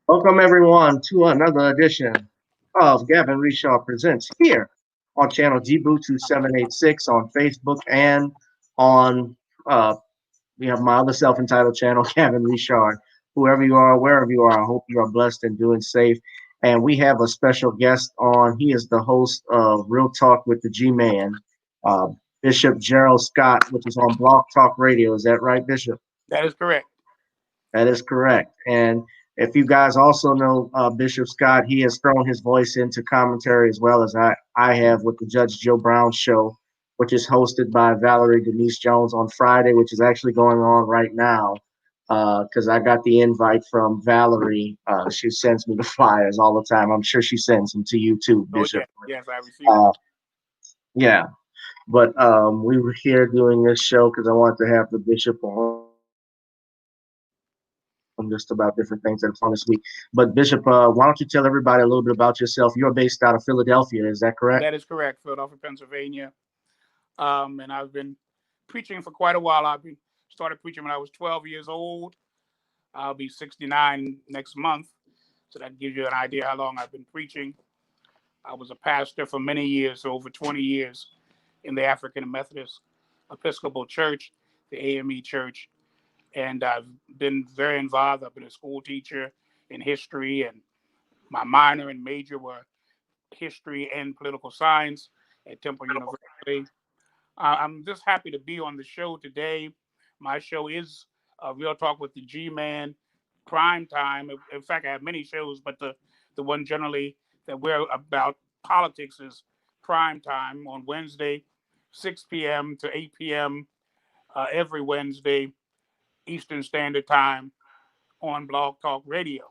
Welcome everyone to another edition of Gavin Reshaw Presents here on channel Gbutu 786 on Facebook and on we have my other self-entitled channel, Gavin Reshaw. Whoever you are, wherever you are, I hope you are blessed and doing safe. And we have a special guest on. He is the host of Real Talk with the G-Man, uh, Bishop Gerald Scott, which is on Blog Talk Radio. Is that right, Bishop? That is correct. That is correct. And if you guys also know Bishop Scott, he has thrown his voice into commentary as well as I have with the Judge Joe Brown show, which is hosted by Valerie Denise Jones on Friday, which is actually going on right now because I got the invite from Valerie. She sends me the flyers all the time. I'm sure she sends them to you too, Oh Bishop. yes, yes, I received it. Uh, yeah, but we were here doing this show because I wanted to have the Bishop on just about different things that are on this week. But Bishop, why don't you tell everybody a little bit about yourself? You're based out of Philadelphia, is that correct? That is correct. Philadelphia, Pennsylvania. And I've been preaching for quite a while. Started preaching when I was 12 years old. I'll be 69 next month, so that gives you an idea how long I've been preaching. I was a pastor for many years, so over 20 years, in the African Methodist Episcopal Church, the AME Church, and I've been very involved. I've been a school teacher in history, and my minor and major were history and political science at Temple University. I'm just happy to be on the show today. My show is Real Talk with the G-Man, prime time. In fact, I have many shows, but the one generally that we're about politics is prime time on Wednesday, 6 p.m. to 8 p.m. Every Wednesday, Eastern Standard Time on Blog Talk Radio.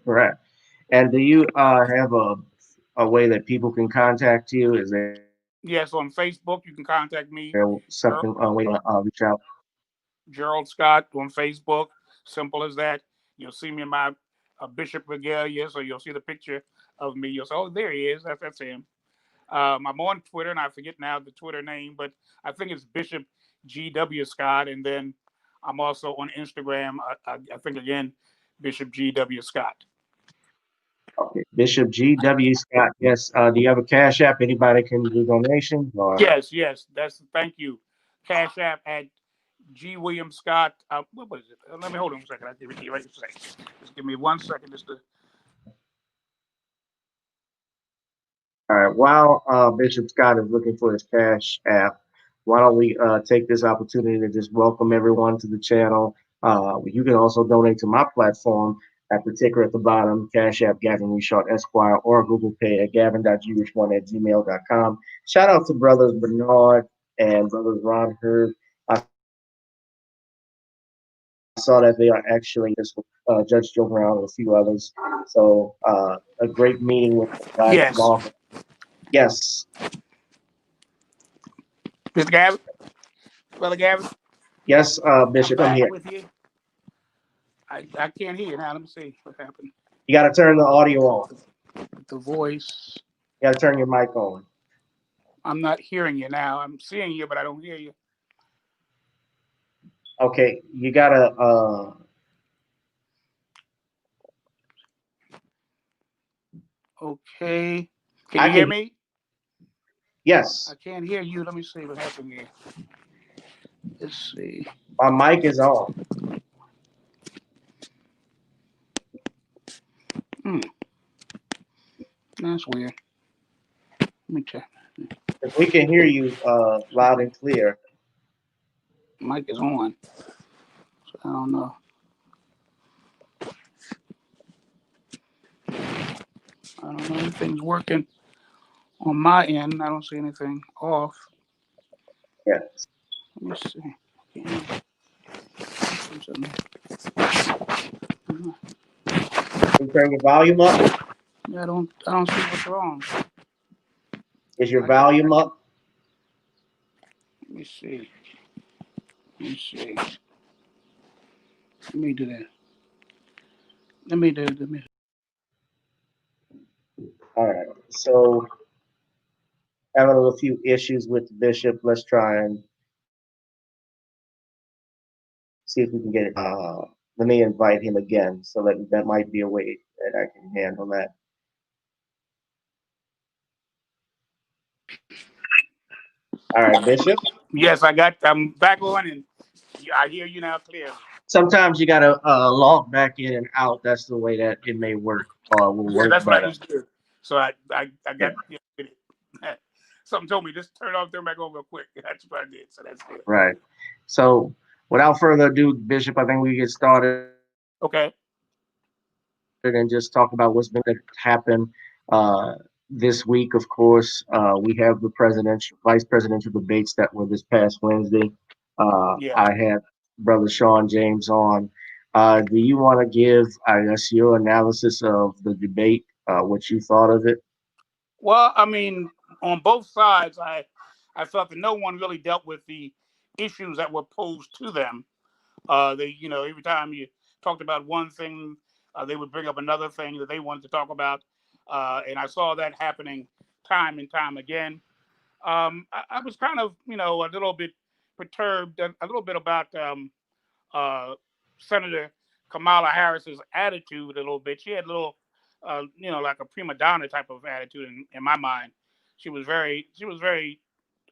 Correct. And do you have a way that people can contact you? Is there Yes, on Facebook, you can contact me, something, a way to reach out? Gerald Scott on Facebook. Simple as that. You'll see me in my Bishop regalia, so you'll see the picture of me. You'll say, "Oh, there he is. That's him." I'm on Twitter, and I forget now the Twitter name, but I think it's Bishop GW Scott. And then I'm also on Instagram. I think again, Bishop GW Scott. Okay. Bishop G.W. Scott, yes. Do you have a Cash App? Anybody can do donations? Or Yes. Thank you. Cash App at G. William Scott. What was it? Let me hold on a second. I give it to you right in a second. Just give me 1 second. All right. While Bishop Scott is looking for his Cash App, why don't we take this opportunity to just welcome everyone to the channel. You can also donate to my platform at the ticker at the bottom, Cash App Gavin Reshaw Esquire, or Google Pay at gavin.grich1@gmail.com. Shout out to brothers Bernard and brothers Ron Herb. I saw that they are actually this Judge Joe Brown and a few others. So a great meeting with the guys from Yes, all. Yes, Mr. Gavin, Brother Gavin, yes, I'm Bishop, I'm back here. with you. I can't hear you now. Let me see what happened. You got to turn the audio on. The voice. You got to turn your mic on. I'm not hearing you now. I'm seeing you, but I don't hear you. Okay, you got to. Okay. Can I you hear can. me? Yes, I can't hear you. Let me see what happened here. Let's see. my mic is on. Hmm. That's weird. Let me check. If we can hear you loud and clear. Mic is on. So I don't know. I don't know. Anything's working on my end. I don't see anything off. Yes. Let me see. Yeah. Can you turn your volume up? I don't see what's wrong. Is your I can, volume up? let me see. Let me see. Let me do that. Let me. All right. So having a few issues with the bishop. Let's try and see if we can get it Let me invite him again. So that might be a way that I can handle that. All right, Bishop. Yes, I'm back on, and I hear you now clearly. Sometimes you gotta log back in and out. That's the way that it may work or will Yeah, work that's what I better. used to do. So I Yeah, got with it. Something told me just turn it off, turn it back on real quick. That's what I did. So that's good. right. So without further ado, Bishop, I think we get started and just talk about what's been happen this week. Of course, we have the vice presidential debates that were this past Wednesday. Yeah. I had Brother Sean James on. Do you want to give, I guess, your analysis of the debate, what you thought of it? Well, I mean, on both sides, I felt that no one really dealt with the issues that were posed to them. Every time you talked about one thing, they would bring up another thing that they wanted to talk about, and I saw that happening time and time again. I was kind of, a little bit perturbed, a little bit about uh, Senator Kamala Harris's attitude a little bit. She had a little, like a prima donna type of attitude in my mind. She was very,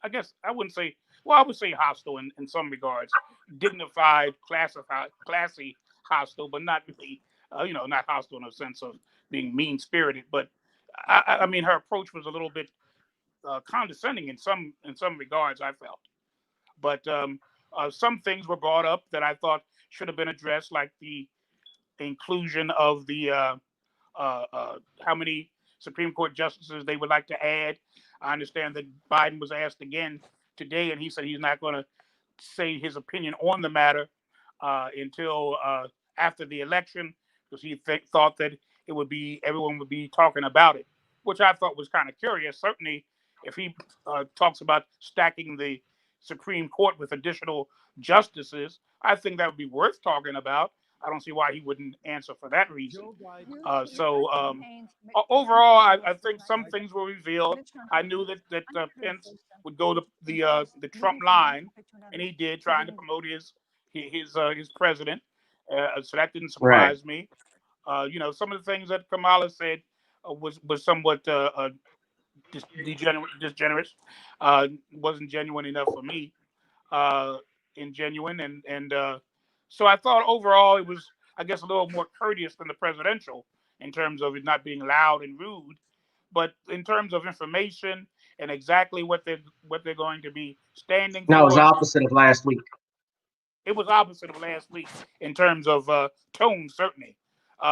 I guess I wouldn't say, well, I would say hostile in some regards, dignified, classified, classy, hostile, but not really, not hostile in a sense of being mean spirited. But I mean, her approach was a little bit condescending in some regards. I felt, but some things were brought up that I thought should have been addressed, like the inclusion of the how many Supreme Court justices they would like to add. I understand that Biden was asked again today, and he said he's not going to say his opinion on the matter until after the election, because he thought that it would be everyone would be talking about it, which I thought was kind of curious. Certainly, if he talks about stacking the Supreme Court with additional justices, I think that would be worth talking about. I don't see why he wouldn't answer for that reason. Overall, I think some things were revealed. I knew that Pence would go to the Trump line, and he did, trying to promote his president. So that didn't Right. surprise me. Some of the things that Kamala said was somewhat disgenerous. Wasn't genuine enough for me. Uh, Ingenuine, and so I thought overall it was, I guess, a little more courteous than the presidential in terms of it not being loud and rude, but in terms of information and exactly what they're going to be standing No, it was for, opposite of last week. it was opposite of last week in terms of tone, certainly.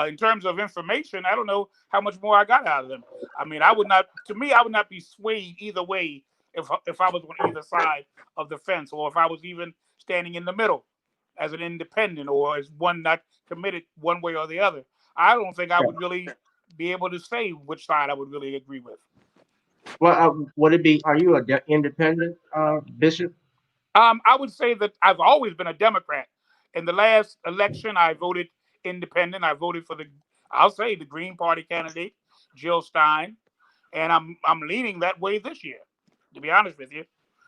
In terms of information, I don't know how much more I got out of them. I mean, I would not, to me, I would not be swayed either way if I was on either side of the fence, or if I was even standing in the middle as an independent, or as one not committed one way or the other. I don't think I Yeah. would really be able to say which side I would really agree with. Well, would it be? Are you a independent, Bishop? I would say that I've always been a Democrat. In the last election, I voted independent. I voted for I'll say, the Green Party candidate, Jill Stein, and I'm leaning that way this year. To be honest with you,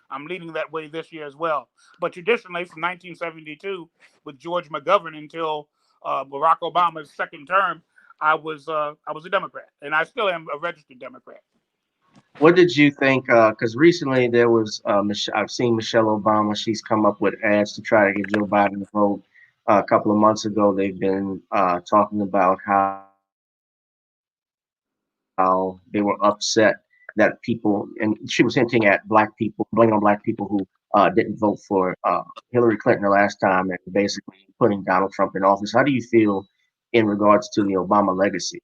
I'm leaning that way this year as well. But traditionally, from 1972, with George McGovern until Barack Obama's second term, I was a Democrat, and I still am a registered Democrat. What did you think? Because recently there was, I've seen Michelle Obama. She's come up with ads to try to get Joe Biden to vote. A couple of months ago, they've been talking about how they were upset that people, and she was hinting at black people, blaming on black people who didn't vote for Hillary Clinton the last time, and basically putting Donald Trump in office. How do you feel in regards to the Obama legacy?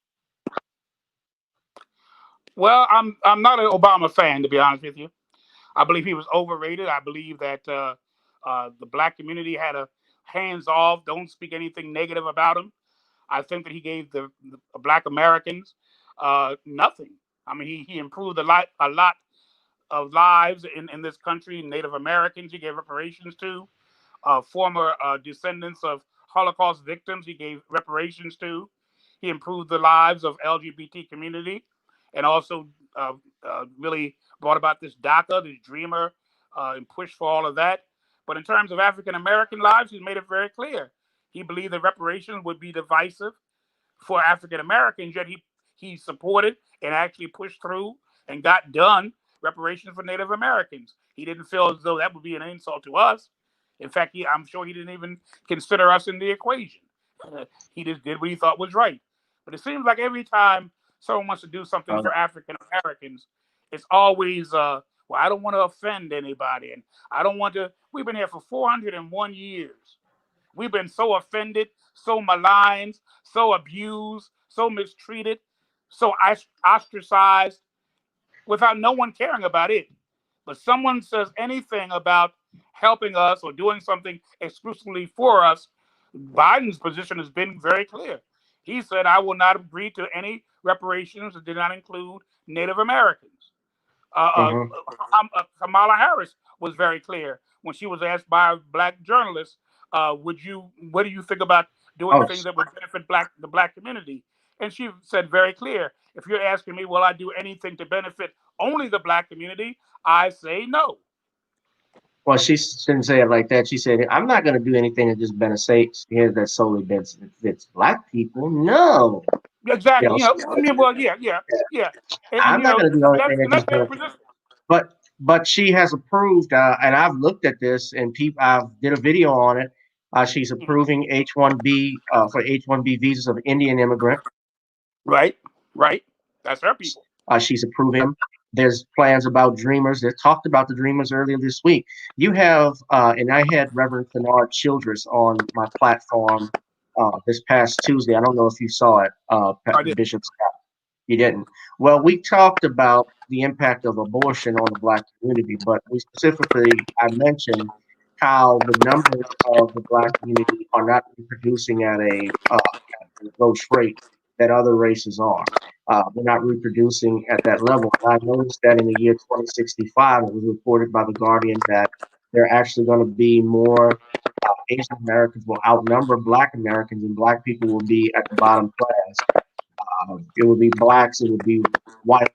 Well, I'm not an Obama fan, to be honest with you. I believe he was overrated. I believe that the black community had a hands off, don't speak anything negative about him. I think that he gave the black Americans nothing. I mean, he improved a lot of lives in this country. Native Americans, he gave reparations to. Former descendants of Holocaust victims, he gave reparations to. He improved the lives of LGBT community, and also really brought about this DACA, this Dreamer, and pushed for all of that. But in terms of African American lives, he's made it very clear. He believed that reparations would be divisive for African Americans, yet he supported and actually pushed through and got done reparations for Native Americans. He didn't feel as though that would be an insult to us. In fact, I'm sure he didn't even consider us in the equation. He just did what he thought was right. But it seems like every time someone wants to do something for African Americans, it's always, well, I don't want to offend anybody, and I don't want to. We've been here for 401 years. We've been so offended, so maligned, so abused, so mistreated, so ostracized, without no one caring about it. But someone says anything about helping us or doing something exclusively for us, Biden's position has been very clear. He said, I will not agree to any reparations that did not include Native Americans. Kamala Harris was very clear when she was asked by a black journalist, what do you think about doing things that would benefit the black community? And she said very clear, if you're asking me, will I do anything to benefit only the black community? I say no. Well, she didn't say it like that. She said, I'm not going to do anything that just benefits that solely benefits black people. No. Exactly. I mean, well, yeah. I'm not going to do anything that just benefits. But she has approved, and I've looked at this, and I did a video on it. She's approving H-1B for H-1B visas of Indian immigrants. Right. That's her people. She's approving them. There's plans about Dreamers. They talked about the Dreamers earlier this week. You have, and I had Reverend Kennard Childress on my platform this past Tuesday. I don't know if you saw it, Bishop Scott. You didn't. Well, we talked about the impact of abortion on the black community, but I mentioned how the numbers of the black community are not reproducing at a growth rate that other races are. They're not reproducing at that level. And I noticed that in the year 2065, it was reported by the Guardian that there are actually going to be more Asian Americans will outnumber Black Americans, and Black people will be at the bottom class. It would be blacks, it would be whites,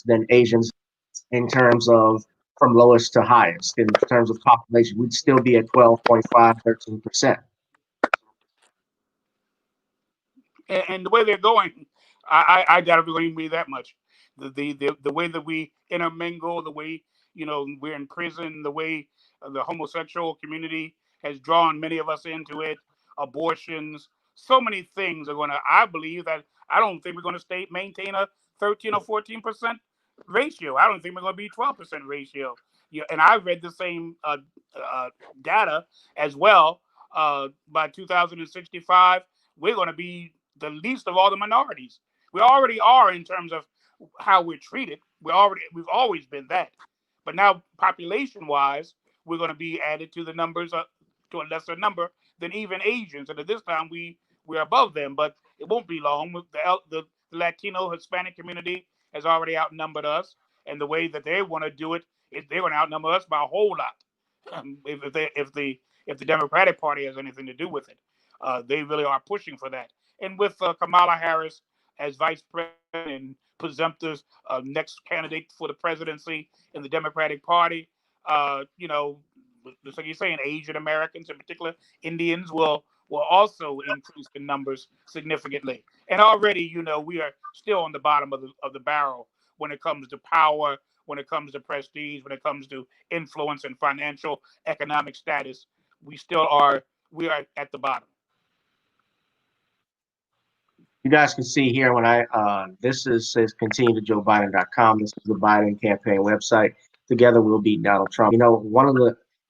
then Asians in terms of from lowest to highest. In terms of population, we'd still be at 12.5, 13%. And the way they're going, I doubt if it's going to be that much. The way that we intermingle, the way we're in prison, the way the homosexual community has drawn many of us into it, abortions, so many things are going to. I believe that I don't think we're going to maintain a 13 or 14% ratio. I don't think we're going to be 12% ratio. And I read the same data as well. By 2065, we're going to be the least of all the minorities. We already are in terms of how we're treated. We've always been that. But now, population-wise, we're going to be added to the numbers to a lesser number than even Asians. And at this time, we're above them. But it won't be long. The Latino Hispanic community has already outnumbered us, and the way that they want to do it is they're going to outnumber us by a whole lot. If the Democratic Party has anything to do with it, they really are pushing for that. And with Kamala Harris as vice president and presumptive next candidate for the presidency in the Democratic Party, just like you're saying, Asian Americans in particular, Indians will also increase in numbers significantly. And already, we are still on the bottom of the barrel when it comes to power, when it comes to prestige, when it comes to influence and financial economic status. We are at the bottom. You guys can see here when this says continue to joebiden.com. This is the Biden campaign website. Together we'll beat Donald Trump. One of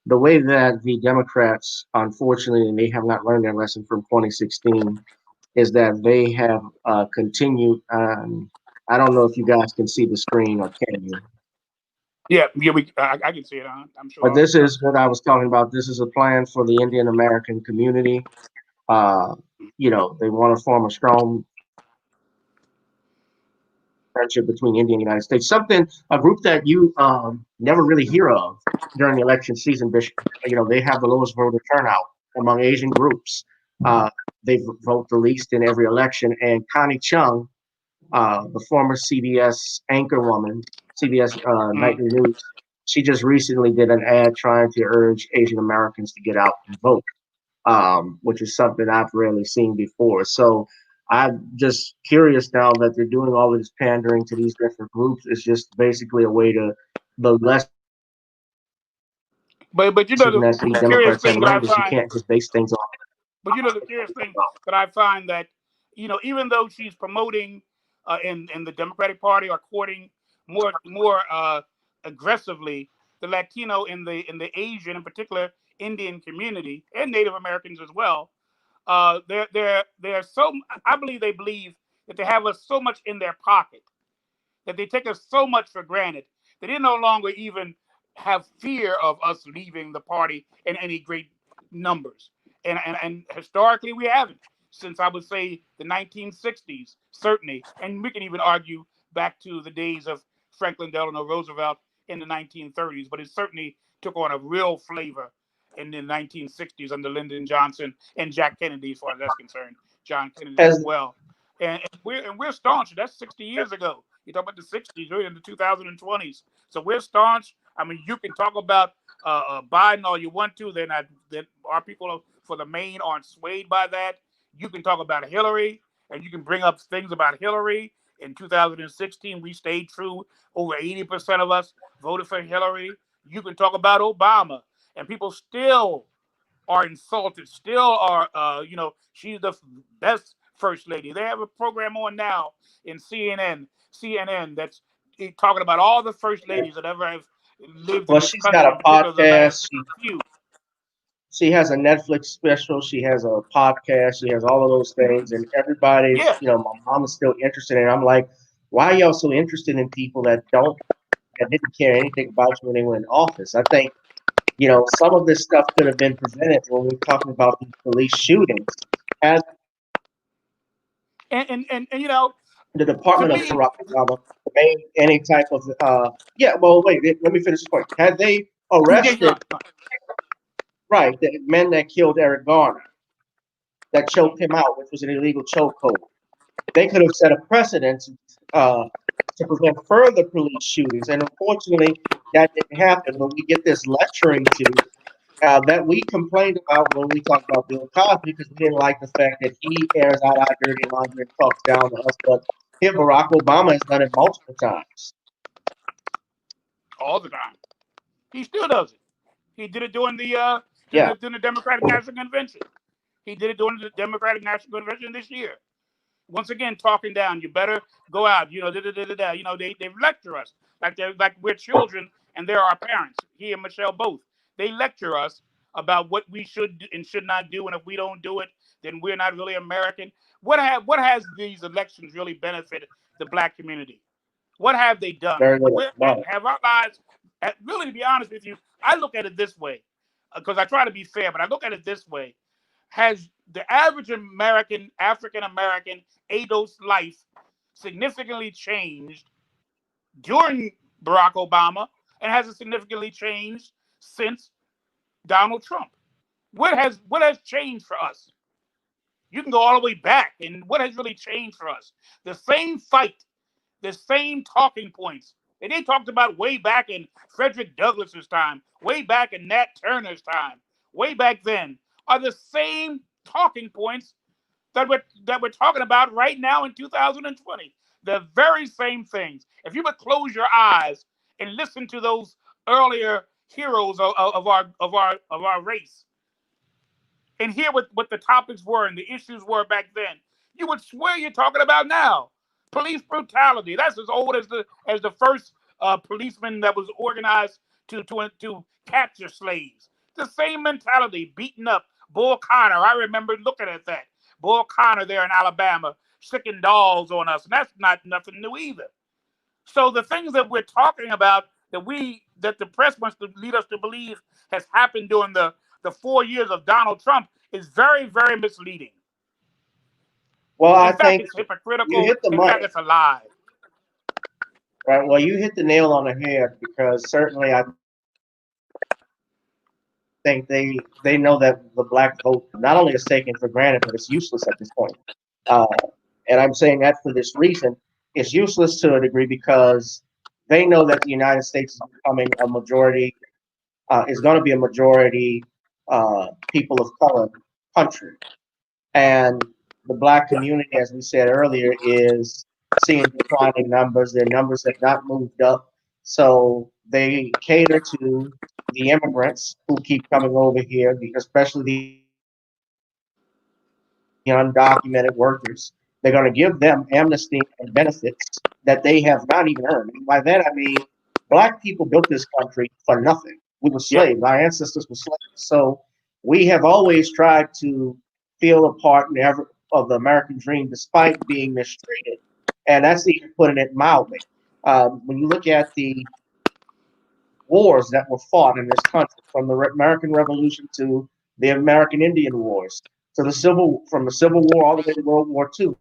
the way that the Democrats, unfortunately, and they have not learned their lesson from 2016, is that they have continued. I don't know if you guys can see the screen, or can you? Yeah, I can see it. I'm sure. But this is what I was talking about. This is a plan for the Indian American community. They want to form a strong friendship between India and the United States. A group that you never really hear of during the election season, Bishop. They have the lowest voter turnout among Asian groups. They vote the least in every election. And Connie Chung, the former CBS anchor woman, CBS Nightly News, she just recently did an ad trying to urge Asian Americans to get out and vote, which is something I've rarely seen before. So I'm just curious now that they're doing all of this pandering to these different groups. It's just basically a way to the lesson But you know that the the curious Democrats thing have that I learned is you find, can't just base things on. but you know the curious thing that I find that even though she's promoting in the Democratic Party or courting more aggressively the Latino in the Asian, in particular Indian community and Native Americans as well, they're so, I believe they believe that they have us so much in their pocket, that they take us so much for granted that they no longer even have fear of us leaving the party in any great numbers. And historically, we haven't, since I would say the 1960s, certainly. And we can even argue back to the days of Franklin Delano Roosevelt in the 1930s, but it certainly took on a real flavor in the 1960s under Lyndon Johnson and Jack Kennedy, as far as that's concerned, John Kennedy as As well. And we're staunch. That's 60 years ago. You talk about the 60s, we're in the 2020s. So we're staunch. I mean, you can talk about Biden all you want to. They're not. That our people for the main aren't swayed by that. You can talk about Hillary, and you can bring up things about Hillary. In 2016, we stayed true. Over 80% of us voted for Hillary. You can talk about Obama, and people still are insulted, still are, she's the best first lady. They have a program on now in CNN that's talking about all the first ladies that ever have lived in well, this she's got country, in a particular the last podcast. few. She has a Netflix special. She has a podcast. She has all of those things, and everybody's, Yeah, my mom is still interested in it. I'm like, why are y'all so interested in people that didn't care anything about you when they were in office? I think, some of this stuff could have been prevented when we're talking about these police shootings. Had and the to Department of me, Barack Obama made any type of, yeah, well, wait, let me finish the point. Had they yeah, arrested, right, the men that killed Eric Garner, that choked him out, which was an illegal chokehold, they could have set a precedent uh, to prevent further police shootings. And unfortunately, that didn't happen. But we get this lecturing to that we complained about when we talked about Bill Cosby because we didn't like the fact that he airs out our dirty laundry and talks down to us. But here, Barack Obama has done it multiple times. all the time. He still does it. He did it during the Yeah, Democratic National Convention. He did it during the Democratic National Convention this year. Once again, talking down. You better go out. They lecture us like we're children and they're our parents. He and Michelle both. They lecture us about what we should and should not do, and if we don't do it, then we're not really American. What has these elections really benefited the black community? What have they done? very little. Where But have our lives? Really, to be honest with you, I look at it this way because I try to be fair, but I look at it this way: has the average American, African American, ADOS life significantly changed during Barack Obama, and has it significantly changed since Donald Trump? What has changed for us? You can go all the way back, and what has really changed for us? The same fight, the same talking points that they talked about way back in Frederick Douglass's time, way back in Nat Turner's time, way back then, are the same talking points that we're talking about right now in 2020. The very same things. If you would close your eyes and listen to those earlier heroes of our race, and hear what the topics were and the issues were back then, you would swear you're talking about now. Police brutality. That's as old as the first policeman that was organized to capture slaves. The same mentality, beating up Bull Connor. I remember looking at that. Bull Connor there in Alabama, sicking dolls on us. And that's not nothing new either. So the things that we're talking about that the press wants to lead us to believe has happened during the 4 years of Donald Trump is very, very misleading. well, I In fact, think it's you hypocritical. hit the In fact, money, it's a lie. right? Well, you hit the nail on the head because certainly I think they know that the black vote not only is taken for granted, but it's useless at this point. Uh, and I'm saying that for this reason. It's useless to a degree because they know that the United States is becoming a majority, is going to be a majority people of color country. And the black community, as we said earlier, is seeing declining numbers. Their numbers have not moved up. So they cater to the immigrants who keep coming over here, because especially the undocumented workers. They're going to give them amnesty and benefits that they have not even earned. And by that, I mean, black people built this country for nothing. We were slaves. Our ancestors were Yeah, slaves. So we have always tried to feel a part of the American dream despite being mistreated. And that's even putting it mildly. When you look at the wars that were fought in this country, from the American Revolution to the American Indian Wars, to from the Civil War all the way to World War II,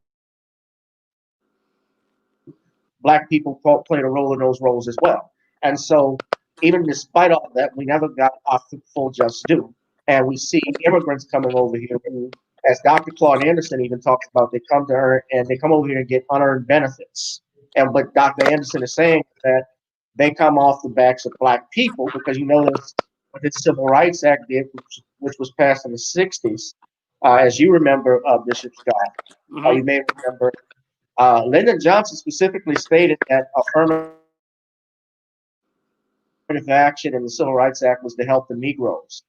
black people played a role in those roles as well. And so, even despite all of that, we never got our full just due. And we see immigrants coming over here who, as Dr. Claude Anderson even talks about, they come to earn and they come over here and get unearned benefits. And what Dr. Anderson is saying is that they come off the backs of black people, because you notice what the Civil Rights Act did, which was passed in the 60s. As you remember, Bishop Scott, hmm you may remember, Lyndon Johnson specifically stated that affirmative action in the Civil Rights Act was to help the Negroes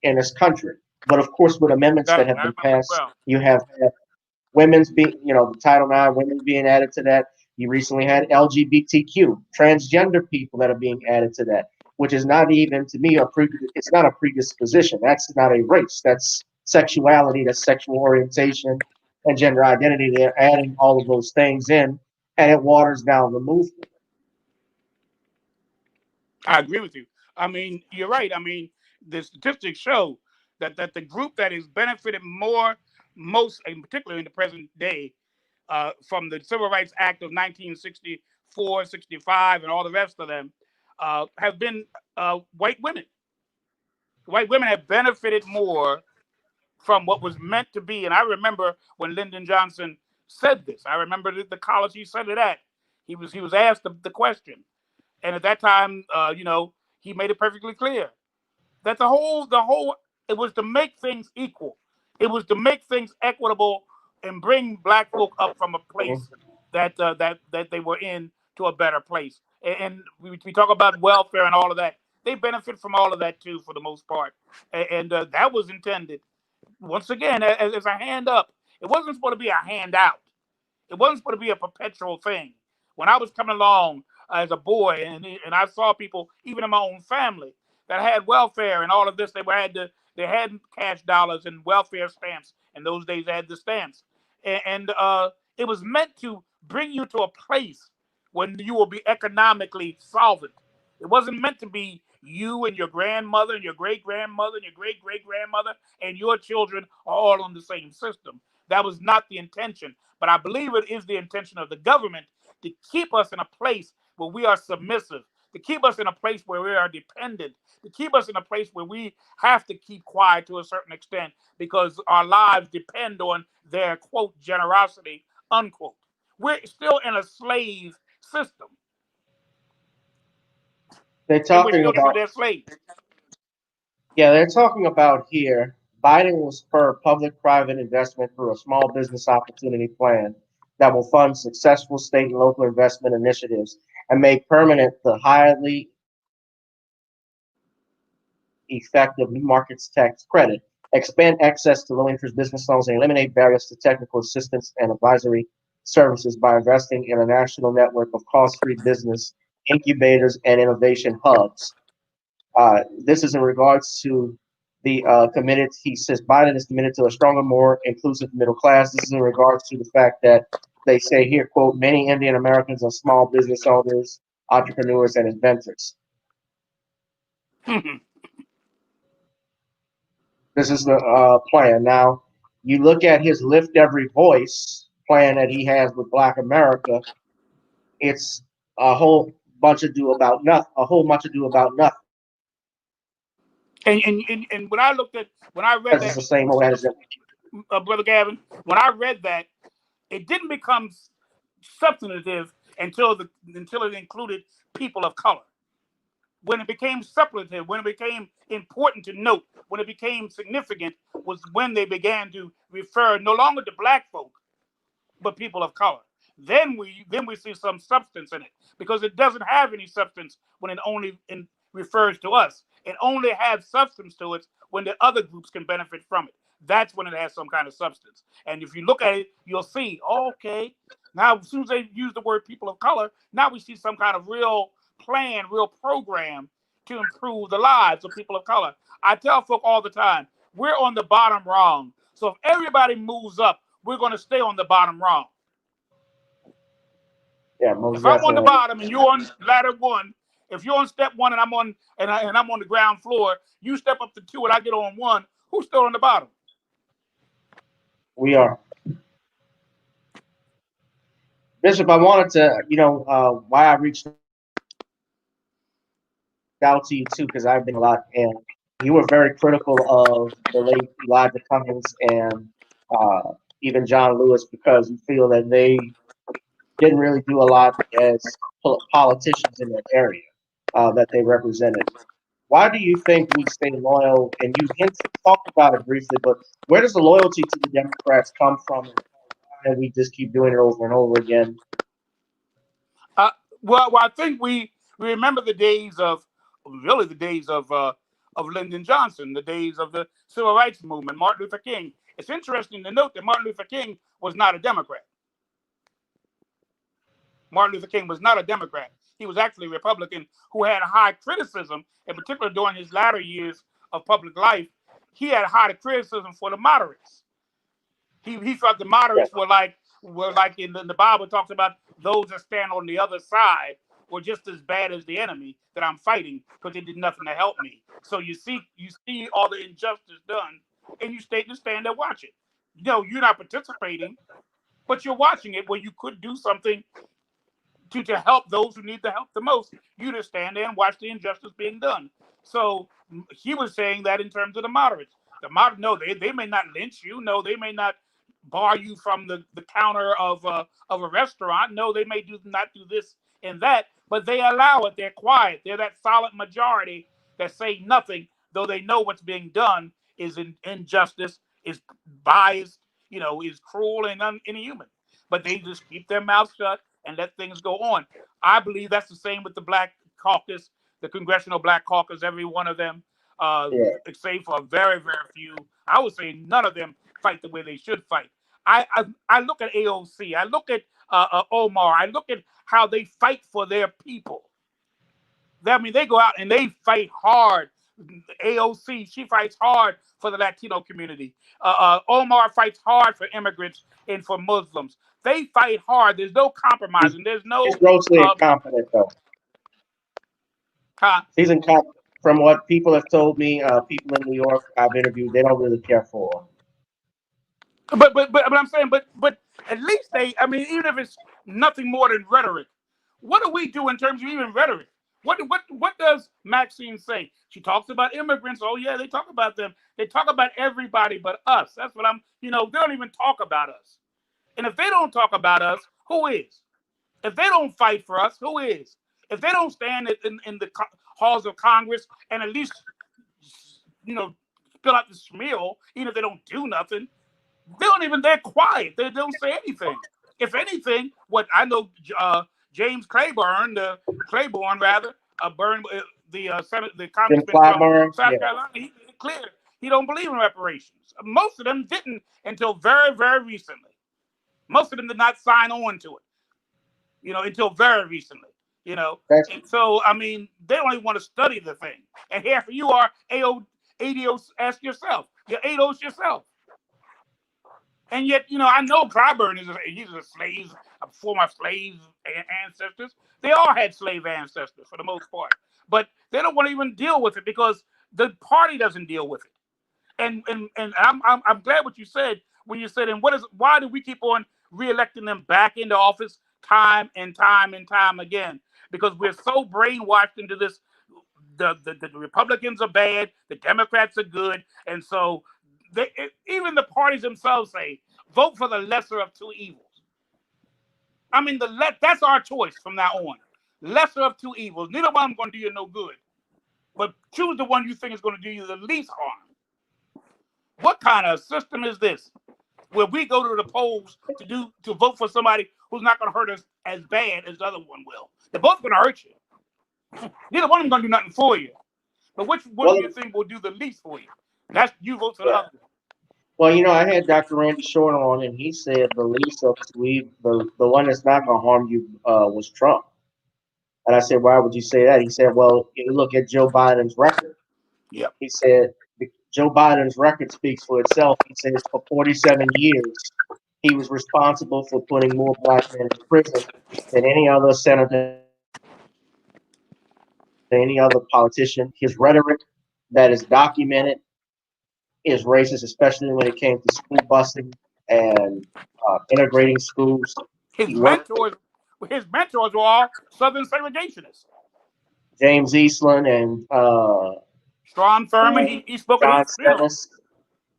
in this country. But of course, with amendments that have been passed, you have exactly. I remember it well. women's being, the Title IX, women being added to that. You recently had LGBTQ, transgender people that are being added to that, which is not even, to me, it's not a predisposition. That's not a race. That's sexuality, that's sexual orientation and gender identity. They're adding all of those things in, and it waters down the movement. I agree with you. I mean, you're right. I mean, the statistics show that the group that is benefited most, in particular in the present day, from the Civil Rights Act of 1964, 65, and all the rest of them, have been white women. White women have benefited more from what was meant to be. And I remember when Lyndon Johnson said this. I remember the college he said it at. He was asked the question, and at that time, he made it perfectly clear that the whole it was to make things equal. It was to make things equitable and bring black folk up from a place Mhm. that they were in to a better place. And we talk about welfare and all of that. They benefit from all of that too, for the most part. And that was intended, once again, as a hand up. It wasn't supposed to be a handout. It wasn't supposed to be a perpetual thing. When I was coming along as a boy, and I saw people, even in my own family, that had welfare and all of this, they had cash dollars and welfare stamps. In those days, they had the stamps, and it was meant to bring you to a place when you will be economically solvent. It wasn't meant to be you and your grandmother and your great grandmother and your great great grandmother and your children are all on the same system. That was not the intention. But I believe it is the intention of the government to keep us in a place where we are submissive, to keep us in a place where we are dependent, to keep us in a place where we have to keep quiet to a certain extent because our lives depend on their quote generosity, unquote. We're still in a slave system, They're and we're talking still true to about, their slaves. yeah, they're talking about here. Biden will spur public-private investment through a small business opportunity plan that will fund successful state and local investment initiatives and make permanent the highly effective new markets tax credit, expand access to low-interest business loans, and eliminate barriers to technical assistance and advisory services by investing in a national network of cost-free business incubators and innovation hubs. This is in regards to the he says Biden is committed to a stronger, more inclusive middle class. This is in regards to the fact that they say here, quote, many Indian Americans are small business owners, entrepreneurs, and inventors. This is the plan. Now, you look at his Lift Every Voice plan that he has with Black America, it's a whole bunch of do about nothing, a whole bunch of do about nothing, And when I looked at when I read because it's that, the same old as brother Gavin, when I read that, it didn't become substantive until it included people of color. When it became superlative, when it became important to note, when it became significant, was when they began to refer no longer to black folk, but people of color. Then we see some substance in it, because it doesn't have any substance when it only refers to us. It only has substance to it when the other groups can benefit from it. That's when it has some kind of substance. And if you look at it, you'll see, oh, okay, now as soon as they use the word people of color, now we see some kind of real plan, real program to improve the lives of people of color. I tell folk all the time, we're on the bottom rung. So if everybody moves up, we're going to stay on the bottom rung. Yeah, most If I'm on the definitely. bottom and you're on ladder one, if you're on step one and I'm on the ground floor, you step up to two and I get on one, who's still on the bottom? We are. Bishop, I wanted to, why I reached out to you too, because I've been a lot, and you were very critical of the late Elijah Cummings and even John Lewis, because you feel that they didn't really do a lot as politicians in their area that they represented. Why do you think we stay loyal? And you talked about it briefly, but where does the loyalty to the Democrats come from, and we just keep doing it over and over again? Uh, well, I think we remember the days of Lyndon Johnson, the days of the civil rights movement, Martin Luther King. It's interesting to note that Martin Luther King was not a Democrat. Martin Luther King was not a Democrat. He was actually a Republican who had high criticism, in particular during his latter years of public life. He had high criticism for the moderates. He felt the moderates were like in the Bible talks about those that stand on the other side were just as bad as the enemy that I'm fighting, because they did nothing to help me. So you see all the injustice done, and you stand there watch it. You're not participating, but you're watching it, where you could do something to help those who need the help the most. You just stand there and watch the injustice being done. So he was saying that in terms of the moderates. No, they may not lynch you. No, they may not bar you from the counter of a restaurant. No, they may not do this and that, but they allow it. They're quiet. They're that solid majority that say nothing, though they know what's being done is injustice, is biased, is cruel and inhuman. But they just keep their mouths shut and let things go on. I believe that's the same with the Black Caucus, the Congressional Black Caucus, every one of them, Yeah. save for a very, very few. I would say none of them fight the way they should fight. I look at AOC, I look at Omar, I look at how they fight for their people. They go out and they fight hard. AOC, she fights hard for the Latino community. Omar fights hard for immigrants and for Muslims. They fight hard. There's no compromising. There's He's no. grossly incompetent, though. He's incompetent. From what people have told me, people in New York I've interviewed, they don't really care for him. But I'm saying, but at least even if it's nothing more than rhetoric, what do we do in terms of even rhetoric? What does Maxine say? She talks about immigrants. Oh yeah, they talk about them. They talk about everybody but us. That's what they don't even talk about us. And if they don't talk about us, who is? If they don't fight for us, who is? If they don't stand in the halls of Congress and at least spill out the smeal, even if they don't do nothing, they're quiet. They don't say anything. If anything, what I know, James Claiborne, the congressman from South Carolina, he made it clear he don't believe in reparations. Most of them didn't until very, very recently. Most of them did not sign on to it, until very recently. And so they don't even want to study the thing. And here you are, ADOS, ask yourself, you're ADOS yourself. And yet, I know Clyburn he's a slave, a former slave ancestors. They all had slave ancestors for the most part, but they don't want to even deal with it because the party doesn't deal with it. And I'm glad what you said when you said, and why do we keep on reelecting them back into office time and time and time again? Because we're so brainwashed into this. The Republicans are bad, the Democrats are good, and so even the parties themselves say, vote for the lesser of two evils. I mean, that's our choice from now on. Lesser of two evils. Neither one of them going to do you no good. But choose the one you think is going to do you the least harm. What kind of system is this? Where we go to the polls to vote for somebody who's not going to hurt us as bad as the other one will. They're both going to hurt you. Neither one of them going to do nothing for you. But which one do you think will do the least for you? That's you vote for the other one. Well, I had Dr. Randy Short on, and he said the least of two evils, the one that's not going to harm you was Trump. And I said, why would you say that? He said, well, you look at Joe Biden's record. Yep. He said, Joe Biden's record speaks for itself. He says for 47 years, he was responsible for putting more black men in prison than any other senator, any other politician. His rhetoric that is documented is racist, especially when it came to school busing and integrating schools. His mentors were all Southern segregationists. James Eastland and Strom Thurmond. He spoke at his funeral.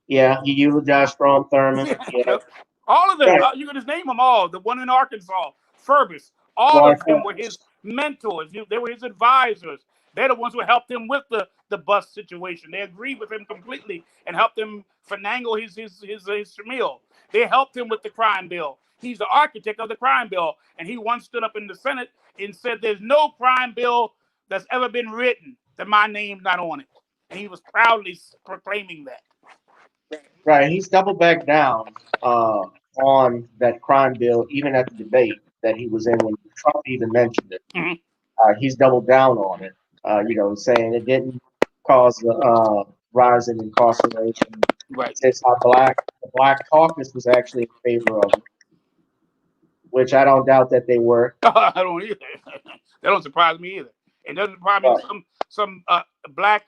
Yeah, he eulogized Strom Thurmond. Yeah. All of them. Right. You can just name them all. The one in Arkansas, Furbus. All of them were his mentors. They were his advisors. They're the ones who helped him with the bus situation. They agreed with him completely and helped him finagle his shamil. They helped him with the crime bill. He's the architect of the crime bill. And he once stood up in the Senate and said, there's no crime bill that's ever been written that my name's not on it. And he was proudly proclaiming that. Right. He's doubled back down on that crime bill, even at the debate that he was in when Trump even mentioned it. Mm-hmm. He's doubled down on it, saying it didn't cause the rise in incarceration. Right. It says how the Black Caucus was actually in favor of it, which I don't doubt that they were. I don't either. That don't surprise me either. It doesn't surprise me some black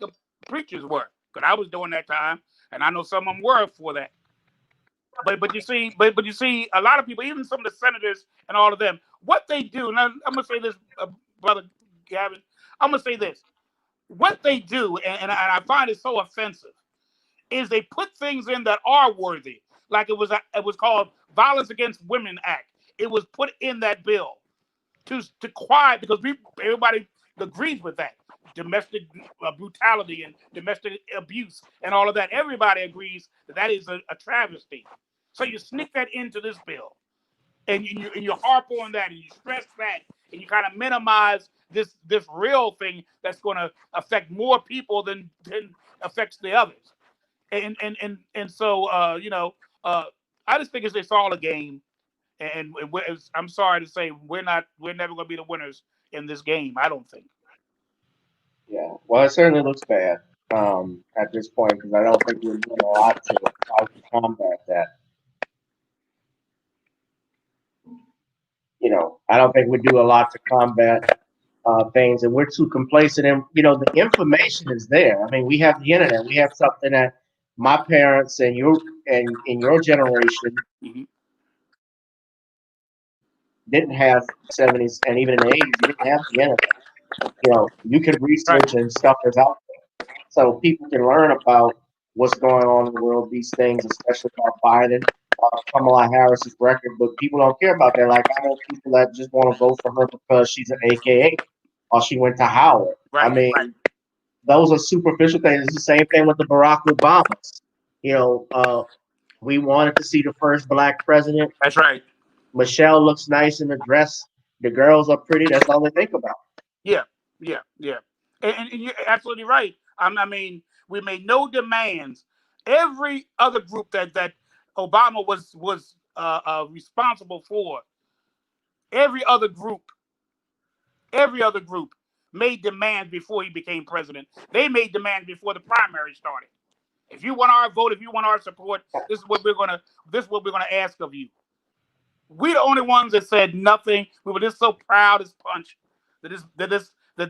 preachers were, because I was during that time, and I know some of them were for that. But you see, a lot of people, even some of the senators and all of them, what they do. And I'm gonna say this, brother Gavin. I'm gonna say this. What they do, and I find it so offensive, is they put things in that are worthy. Like it was called Violence Against Women Act. It was put in that bill to quiet, because everybody agrees with that. Domestic brutality and domestic abuse and all of that. Everybody agrees that is a travesty. So you sneak that into this bill, and you harp on that, and you stress that, and you kind of minimize this real thing that's going to affect more people than affects the others. And so I just think it's all a game, and I'm sorry to say we're never going to be the winners in this game. I don't think. Yeah, well, it certainly looks bad at this point, because I don't think we're doing a lot to combat that. I don't think we do a lot to combat things, and we're too complacent. And the information is there. I mean, we have the internet. We have something that my parents and in your generation didn't have. 70s and even in the 80s, you didn't have the internet. You could research and stuff is out there, so people can learn about what's going on in the world. These things, especially about Biden. Kamala Harris's record, but people don't care about that. Like, I know people that just want to vote for her because she's an AKA or she went to Howard. Right, I mean, those are superficial things. It's the same thing with the Barack Obamas. We wanted to see the first black president. That's right. Michelle looks nice in the dress. The girls are pretty. That's all they think about. Yeah. And you're absolutely right. I mean, we made no demands. Every other group that Obama was responsible for, every other group made demands before he became president. They made demands before the primary started. If you want our vote, if you want our support, this is what we're gonna ask of you. We're the only ones that said nothing. We were just so proud as punch that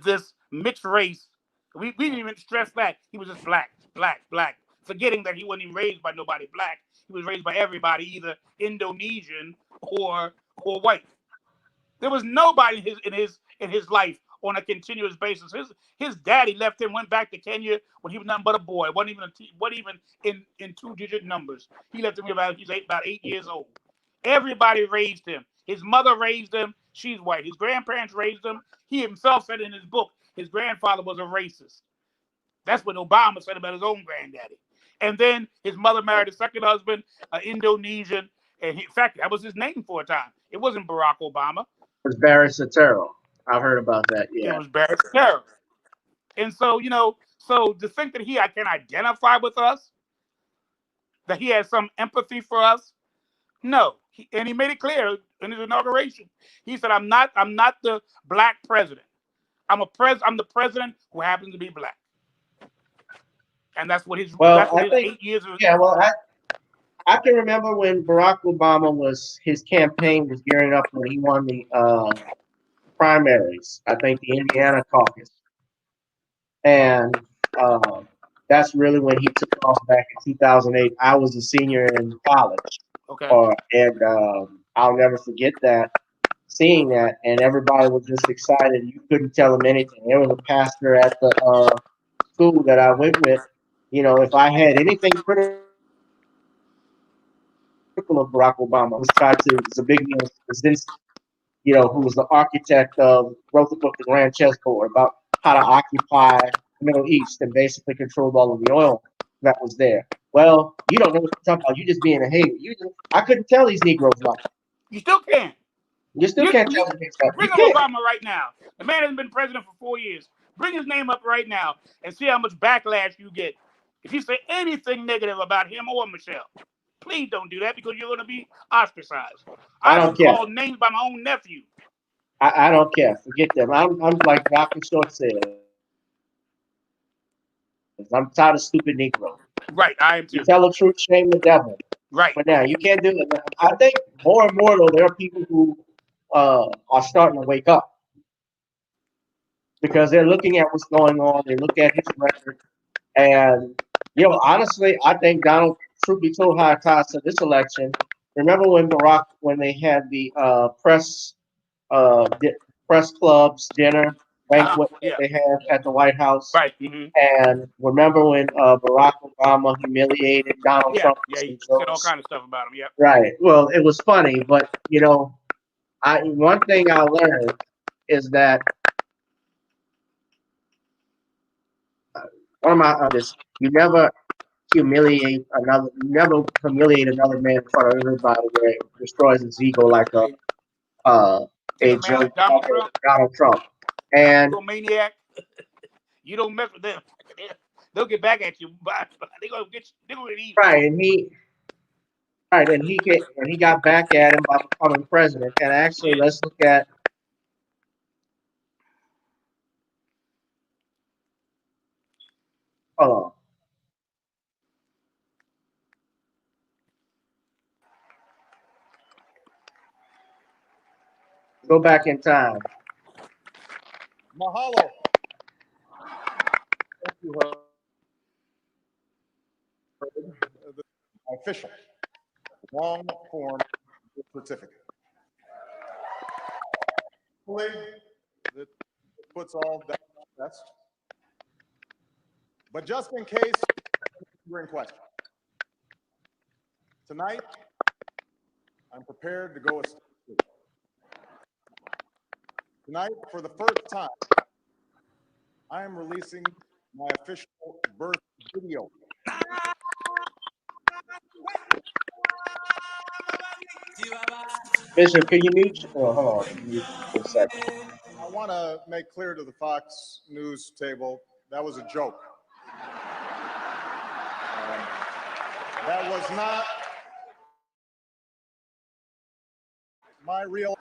this mixed race. We didn't even stress that he was just black, forgetting that he wasn't even raised by nobody black. He was raised by everybody, either Indonesian or white. There was nobody in his life on a continuous basis. His daddy left him, went back to Kenya when he was nothing but a boy. wasn't even in 2-digit numbers. He left him about 8 years old. Everybody raised him. His mother raised him. She's white. His grandparents raised him. He himself said in his book his grandfather was a racist. That's what Obama said about his own granddaddy. And then his mother married a second husband, an Indonesian. And in fact, that was his name for a time. It wasn't Barack Obama. It was Barry Soetoro. I've heard about that. It Yeah. was Barry Soetoro. And so, so to think that he can identify with us, that he has some empathy for us, no. And he made it clear in his inauguration. He said, "I'm not the black president. I'm the president who happens to be black." And that's what his 8 years of. Yeah, well, I can remember when Barack Obama his campaign was gearing up when he won the primaries. I think the Indiana caucus, and that's really when he took off back in 2008. I was a senior in college, Okay. And I'll never forget that, seeing that, and everybody was just excited. You couldn't tell him anything. There was a pastor at the school that I went with. If I had anything critical of Barack Obama, was tried to Zbigniew Brzezinski, who was the architect wrote the book The Grand Chessboard about how to occupy the Middle East and basically control all of the oil that was there. Well, you don't know what you're talking about. You just being a hater. I couldn't tell these Negroes nothing. You still can't. You still can't tell them stuff. Bring up Obama right now. The man hasn't been president for 4 years. Bring his name up right now and see how much backlash you get. If you say anything negative about him or Michelle, please don't do that because you're going to be ostracized. I've been called names by my own nephew. I don't care. Forget them. I'm like Dr. Short said. I'm tired of stupid Negroes. Right, I am too. You tell the truth, shame the devil. Right. But now you can't do it. I think more and more though, there are people who are starting to wake up because they're looking at what's going on. They look at his record, and honestly, I think Donald, truth be told, how ties to this election. Remember when they had the press clubs dinner banquet that they had at the White House? Right. Mm-hmm. And remember when Barack Obama humiliated Donald Trump? Yeah, he said all kind of stuff about him. Yeah. Right. Well, it was funny, but one thing I learned is that one of my others, you never humiliate another man in front of everybody where it destroys his ego like a Donald Trump. And maniac. You don't mess with them. They'll get back at you. They're gonna eat. Right, and he got back at him by becoming president. And actually, let's look at go back in time. Mahalo. Thank you, official long form certificate. That puts all that best. But just in case you're in question, tonight I'm prepared to go a step further. Tonight, for the first time, I am releasing my official birth video. Bishop, can you mute? Oh, hold on. Mute for a second. I want to make clear to the Fox News table that was a joke. That was not my real.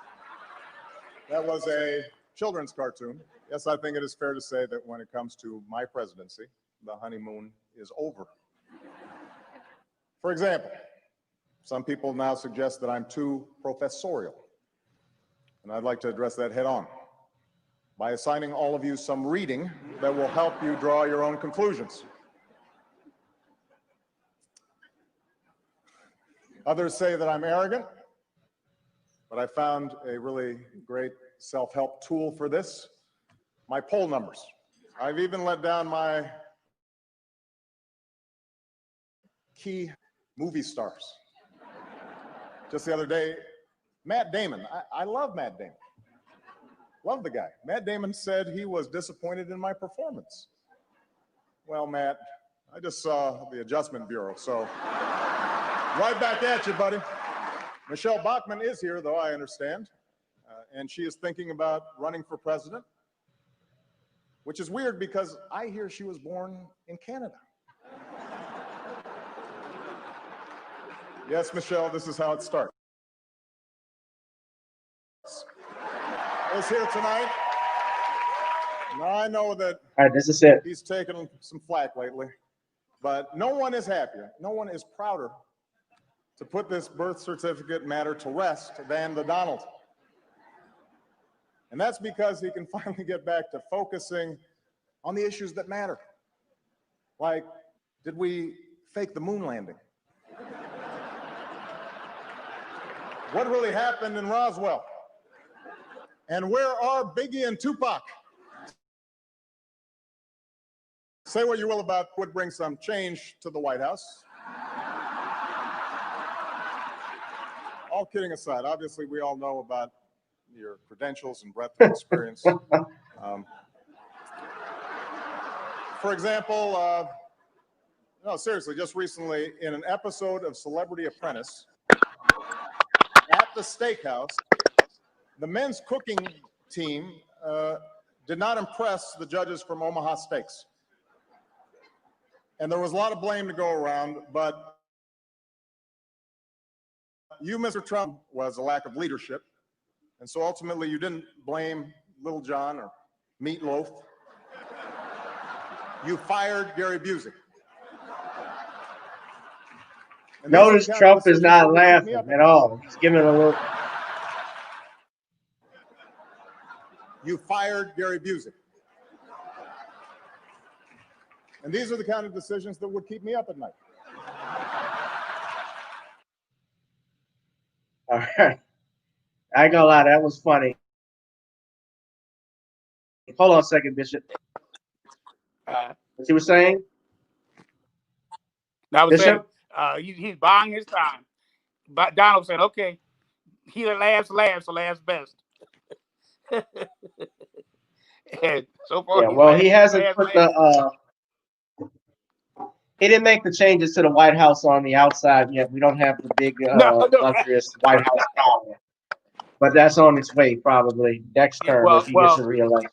That was a children's cartoon. Yes, I think it is fair to say that when it comes to my presidency, the honeymoon is over. For example, some people now suggest that I'm too professorial, and I'd like to address that head on by assigning all of you some reading that will help you draw your own conclusions. Others say that I'm arrogant, but I found a really great self-help tool for this: my poll numbers. I've even let down my key movie stars. Just the other day, Matt Damon. I love Matt Damon. Love the guy. Matt Damon said he was disappointed in my performance. Well, Matt, I just saw the Adjustment Bureau, so right back at you, buddy. Michelle Bachmann is here, though, I understand, and she is thinking about running for president, which is weird because I hear she was born in Canada. Yes, Michelle, this is how it starts. Is here tonight. Now, I know that All right, this is it. he's taken some flack lately, but no one is happier, no one is prouder to put this birth certificate matter to rest than the Donald. And that's because he can finally get back to focusing on the issues that matter. Like, did we fake the moon landing? What really happened in Roswell? And where are Biggie and Tupac? Say what you will about would bring some change to the White House. All kidding aside, obviously we all know about your credentials and breadth of experience. For example, no, seriously, just recently in an episode of Celebrity Apprentice at the steakhouse, the men's cooking team did not impress the judges from Omaha Steaks. And there was a lot of blame to go around, but you, Mr. Trump, was a lack of leadership. And so ultimately you didn't blame Little John or Meatloaf. You fired Gary Busey. And Notice Trump is not laughing at all. He's giving a little. You fired Gary Busey. And these are the kind of decisions that would keep me up at night. All right. I ain't gonna lie, that was funny. Hold on a second, Bishop. What you were saying? I was saying, Bishop? he's buying his time. But Donald said, okay, he that laughs, so laughs best. And so far, Yeah, well, he hasn't put the he didn't make the changes to the White House on the outside yet. We don't have the big luxurious White House tower. But that's on its way probably next term if he gets reelected.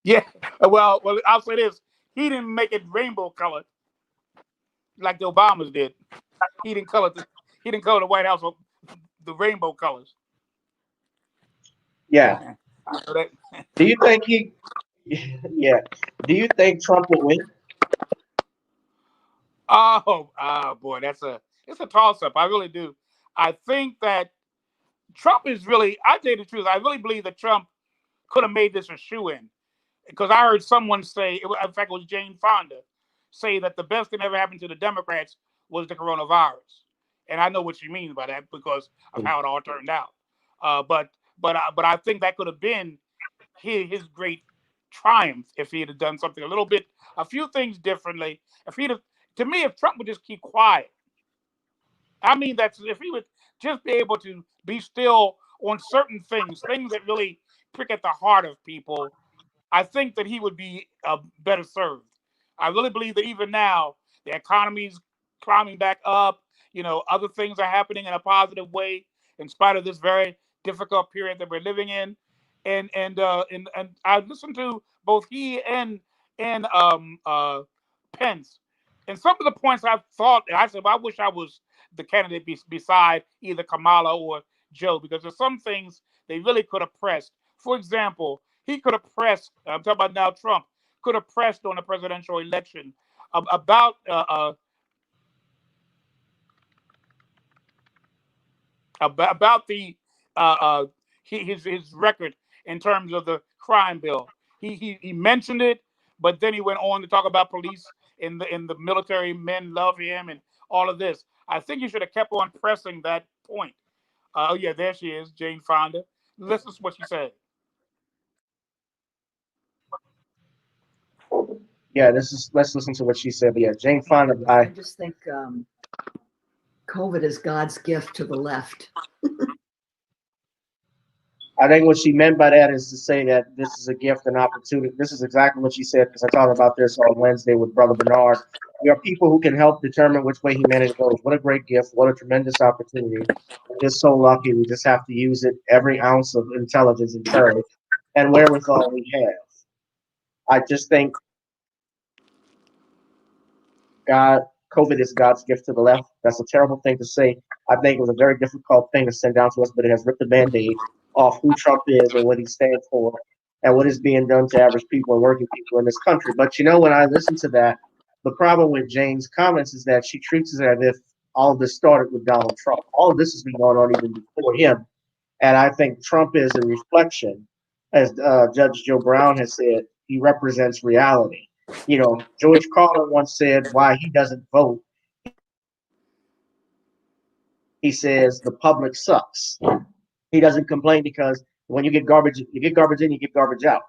Yeah, well, I'll say this: he didn't make it rainbow colored like the Obamas did. He didn't color the White House with the rainbow colors. Yeah. Do you think he? Yeah. Do you think Trump will win? Oh, boy, it's a toss-up. I really do. I think that Trump is really. I tell you the truth. I really believe that Trump could have made this a shoe-in. Because I heard someone say, in fact, it was Jane Fonda, say that the best thing ever happened to the Democrats was the coronavirus, and I know what she means by that because of how it all turned out. But I think that could have been his great triumph if he had done something a few things differently. To me, if Trump would just keep quiet, I mean, if he would just be able to be still on certain things that really prick at the heart of people. I think that he would be better served. I really believe that even now, the economy's climbing back up. Other things are happening in a positive way in spite of this very difficult period that we're living in. And I listened to both he and Pence, and some of the points I thought, I said, well, I wish I was the candidate beside either Kamala or Joe, because there's some things they really could have pressed. For example, he could have pressed, I'm talking about now Trump, could have pressed on the presidential election about the his record in terms of the crime bill. He mentioned it, but then he went on to talk about police in the military. Men love him and all of this. I think he should have kept on pressing that point. Oh yeah, there she is, Jane Fonda. Listen to what she said. Yeah, let's listen to what she said. But yeah, Jane Fonda. I just think COVID is God's gift to the left. I think what she meant by that is to say that this is a gift and opportunity. This is exactly what she said because I talked about this on Wednesday with Brother Bernard. We are people who can help determine which way humanity goes. What a great gift. What a tremendous opportunity. We're just so lucky. We just have to use it, every ounce of intelligence and courage and wherewithal we have. I just think God, COVID is God's gift to the left. That's a terrible thing to say. I think it was a very difficult thing to send down to us, but it has ripped the band-aid off who Trump is and what he stands for and what is being done to average people and working people in this country. But when I listen to that, the problem with Jane's comments is that she treats it as if all of this started with Donald Trump. All of this has been going on even before him. And I think Trump is a reflection, as Judge Joe Brown has said, he represents reality. George Carlin once said why he doesn't vote. He says the public sucks. He doesn't complain because when you get garbage in, you get garbage out.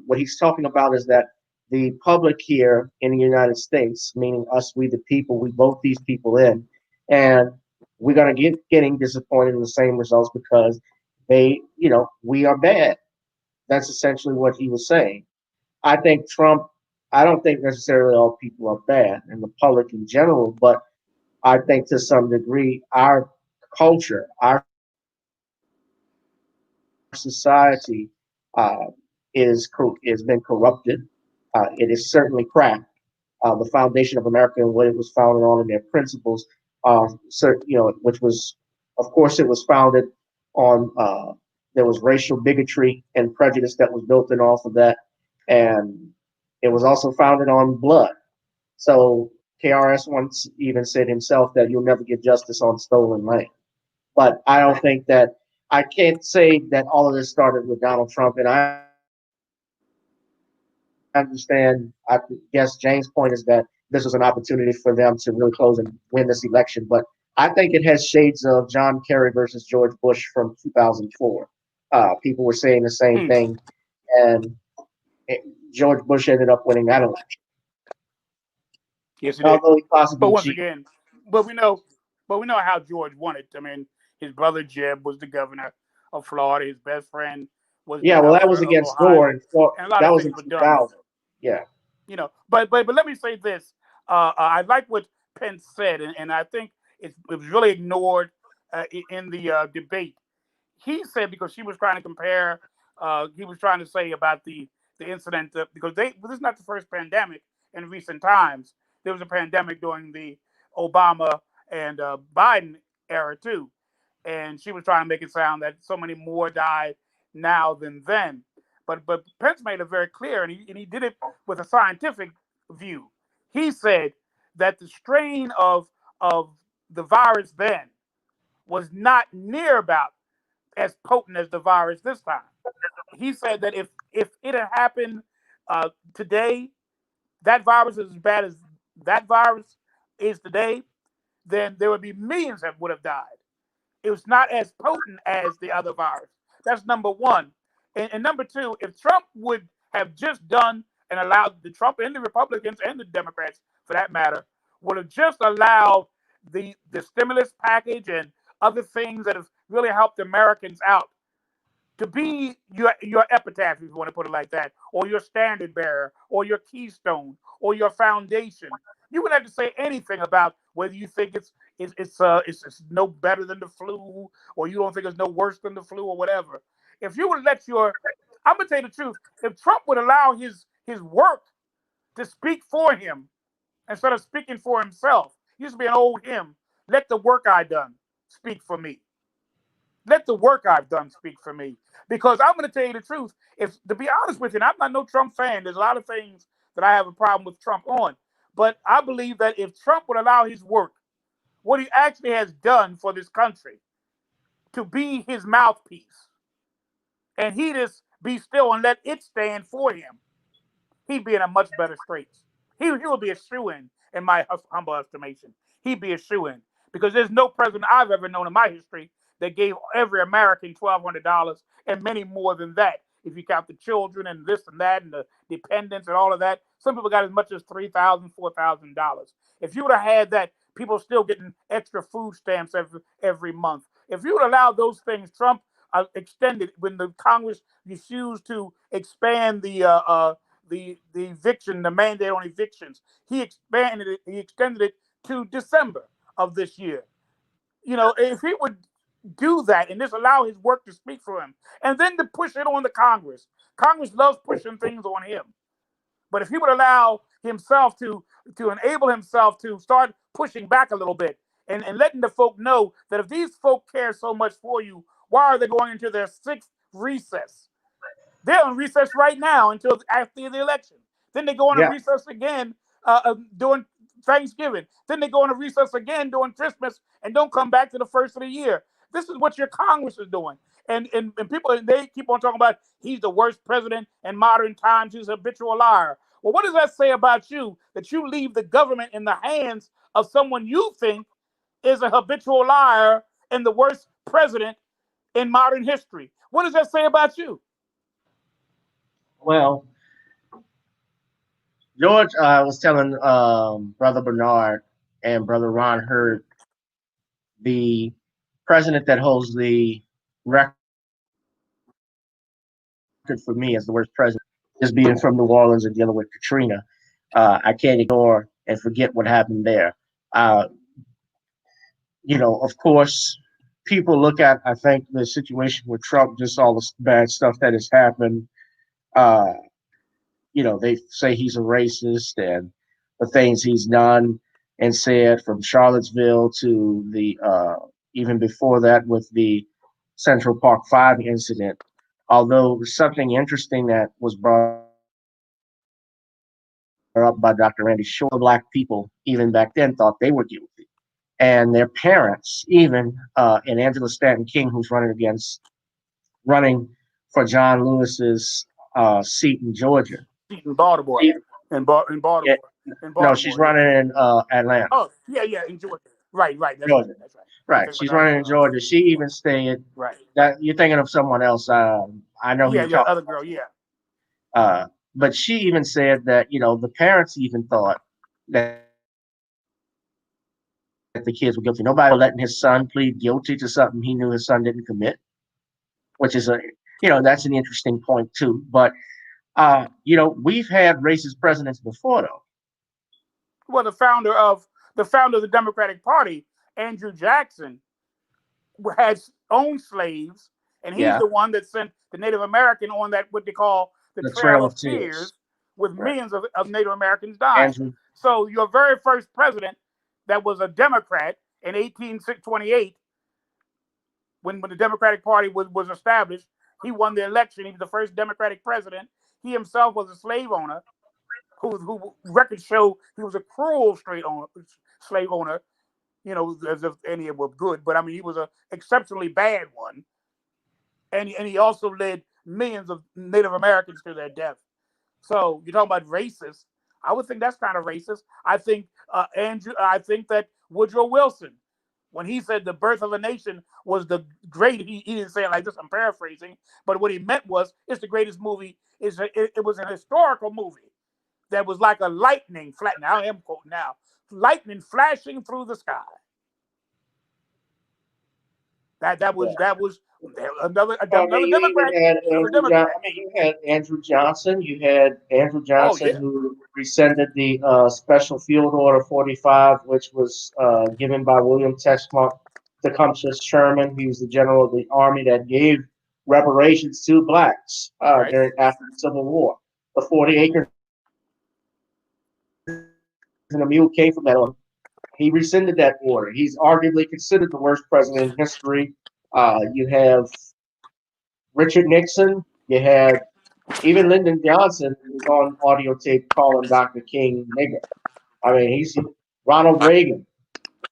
What he's talking about is that the public here in the United States, meaning us, we the people, we vote these people in, and we're gonna getting disappointed in the same results because we are bad. That's essentially what he was saying. I think Trump. I don't think necessarily all people are bad, and the public in general, but I think to some degree our culture, our society uh, is been corrupted. It is certainly cracked. The foundation of America and what it was founded on and their principles, which was, of course, it was founded on there was racial bigotry and prejudice that was built in off of that, and it was also founded on blood. So KRS once even said himself that you'll never get justice on stolen land. But I don't think that I can't say that all of this started with Donald Trump, and I understand. I guess James' point is that this was an opportunity for them to really close and win this election. But I think it has shades of John Kerry versus George Bush from 2004. People were saying the same thing, and George Bush ended up winning that election. Yes, he did. Although he possibly But once cheated. again, but we know how George won it. I mean, his brother Jeb was the governor of Florida. His best friend was the Yeah, well, that governor was of against Gore, Ohio, and and a lot that of was in things were done. 2000. Yeah. But let me say this. I like what Pence said, and I think it was really ignored in the debate. He said because she was trying to compare, he was trying to say about the incident because this is not the first pandemic in recent times. There was a pandemic during the Obama and Biden era too, and she was trying to make it sound that so many more died now than then. But Pence made it very clear, and he did it with a scientific view. He said that the strain of the virus then was not near about as potent as the virus this time. He said that if it had happened today, that virus is as bad as that virus is today, then there would be millions that would have died. It was not as potent as the other virus. That's number one. And number two, if Trump would have just done and allowed the Trump and the Republicans and the Democrats, for that matter, would have just allowed the stimulus package and other things that have really helped Americans out to be your epitaph, if you want to put it like that, or your standard bearer, or your keystone, or your foundation. You wouldn't have to say anything about whether you think it's no better than the flu, or you don't think it's no worse than the flu, or whatever. If you would I'm gonna tell you the truth. If Trump would allow his work to speak for him instead of speaking for himself, used to be an old hymn. Let the work I done speak for me. Let the work I've done speak for me. Because I'm going to tell you the truth. If to be honest with you, and I'm not no Trump fan. There's a lot of things that I have a problem with Trump on. But I believe that if Trump would allow his work, what he actually has done for this country, to be his mouthpiece, and he just be still and let it stand for him, he'd be in a much better straits. He would be a shoo-in my humble estimation. He'd be a shoo-in because there's no president I've ever known in my history that gave every American $1,200 and many more than that. If you count the children and this and that and the dependents and all of that, some people got as much as $3,000, $4,000. If you would have had that, people still getting extra food stamps every month. If you would allow those things, Trump, extended when the Congress refused to expand the eviction, the mandate on evictions. He expanded it. He extended it to December of this year. If he would do that and just allow his work to speak for him, and then to push it on the Congress. Congress loves pushing things on him. But if he would allow himself to enable himself to start pushing back a little bit and letting the folk know that if these folk care so much for you, why are they going into their sixth recess? They're on recess right now until after the election. Then they go on a recess again during Thanksgiving. Then they go on a recess again during Christmas and don't come back to the first of the year. This is what your Congress is doing. And people, they keep on talking about he's the worst president in modern times. He's a habitual liar. Well, what does that say about you, that you leave the government in the hands of someone you think is a habitual liar and the worst president in modern history? What does that say about you? Well, George, I was telling Brother Bernard and Brother Ron Hurd, the president that holds the record for me as the worst president, just being from New Orleans and dealing with Katrina. I can't ignore and forget what happened there. Of course, people look at, I think, the situation with Trump, just all the bad stuff that has happened. They say he's a racist and the things he's done and said, from Charlottesville to the even before that with the Central Park 5 incident. Although something interesting that was brought up by Dr. Randy Shore, Black people even back then thought they were guilty. And their parents, even and Angela Stanton King, who's running for John Lewis's seat in Georgia. In Baltimore. In Baltimore. Yeah. No, she's running in Atlanta. Oh, yeah, in Georgia. Right. That's Georgia. Right. That's right. Right. She's running in Georgia. She even stated that you're thinking of someone else. I know who you're talking other girl, yeah. But she even said that, the parents even thought that the kids were guilty. Nobody was letting his son plead guilty to something he knew his son didn't commit, which is that's an interesting point too. But we've had racist presidents before, though. Well, the founder of the Democratic Party, Andrew Jackson, had owned slaves, and he's the one that sent the Native American on that, what they call the Trail of Tears, with millions of Native Americans dying. Andrew. So your very first president that was a Democrat in 1828, when the Democratic Party was established, he won the election. He was the first Democratic president. He himself was a slave owner, who records show he was a cruel slave owner, as if any of them were good. But I mean, he was an exceptionally bad one. And he also led millions of Native Americans to their death. So you're talking about racist. I would think that's kind of racist. I think I think that Woodrow Wilson, when he said the birth of a nation was the great, he didn't say it like this, I'm paraphrasing, but what he meant was it's the greatest movie. It was an historical movie that was like a lightning flat. Now I am quoting now, lightning flashing through the sky. That was another Democrat. You had Andrew Johnson. You had Andrew Johnson who rescinded the Special Field Order 45, which was given by William Tecumseh Sherman. He was the general of the army that gave reparations to blacks after the Civil War. The 40 acres and a mule came from that. He rescinded that order. He's arguably considered the worst president in history. You have Richard Nixon. You had even Lyndon Johnson, who's on audio tape calling Dr. King nigger. I mean, he's Ronald Reagan.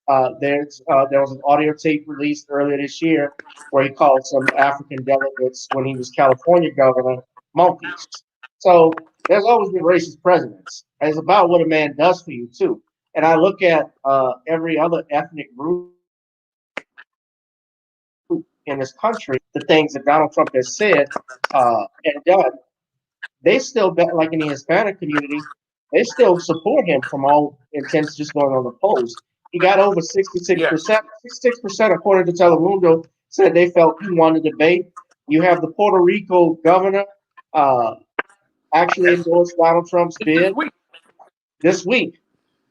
There was an audio tape released earlier this year where he called some African delegates when he was California governor monkeys. So there's always been racist presidents. And it's about what a man does for you too. And I look at every other ethnic group in this country, the things that Donald Trump has said and done, they still, like in the Hispanic community, they still support him from all intents just going on the polls. He got over 66%. 66% according to Telemundo said they felt he won the debate. You have the Puerto Rico governor actually endorsed Donald Trump's This bid week. this week,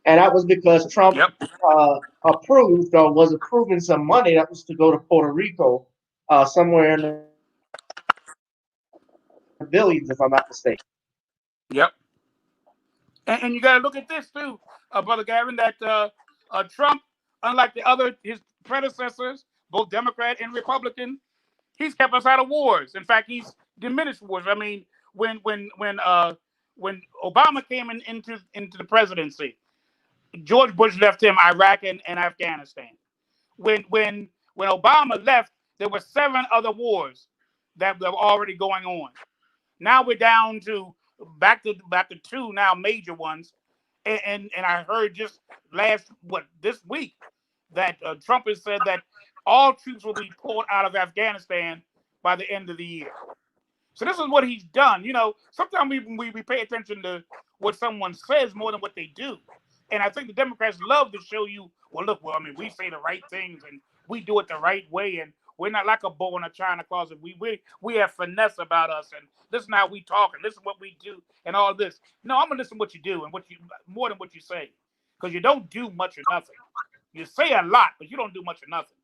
and that was because Trump Yep. approved or was approving some money that was to go to Puerto Rico, somewhere in the billions, if I'm not mistaken. Yep. And you got to look at this too, Brother Gavin, that Trump, unlike his predecessors, both Democrat and Republican, he's kept us out of wars. In fact, he's diminished wars. I mean, when Obama came into the presidency, George Bush left him Iraq and Afghanistan. When Obama left, there were 7 other wars that were already going on. Now we're down to back to 2 now major ones, and I heard just this week that Trump has said that all troops will be pulled out of Afghanistan by the end of the year. So this is what he's done. You know, sometimes we pay attention to what someone says more than what they do. And I think the Democrats love to show you, well, look, I mean, we say the right things and we do it the right way, and we're not like a bull in a china closet. We have finesse about us, and this is how we talk, and this is what we do, and all this. No, I'm gonna listen to what you do and more than what you say, because you don't do much or nothing. You say a lot, but you don't do much or nothing.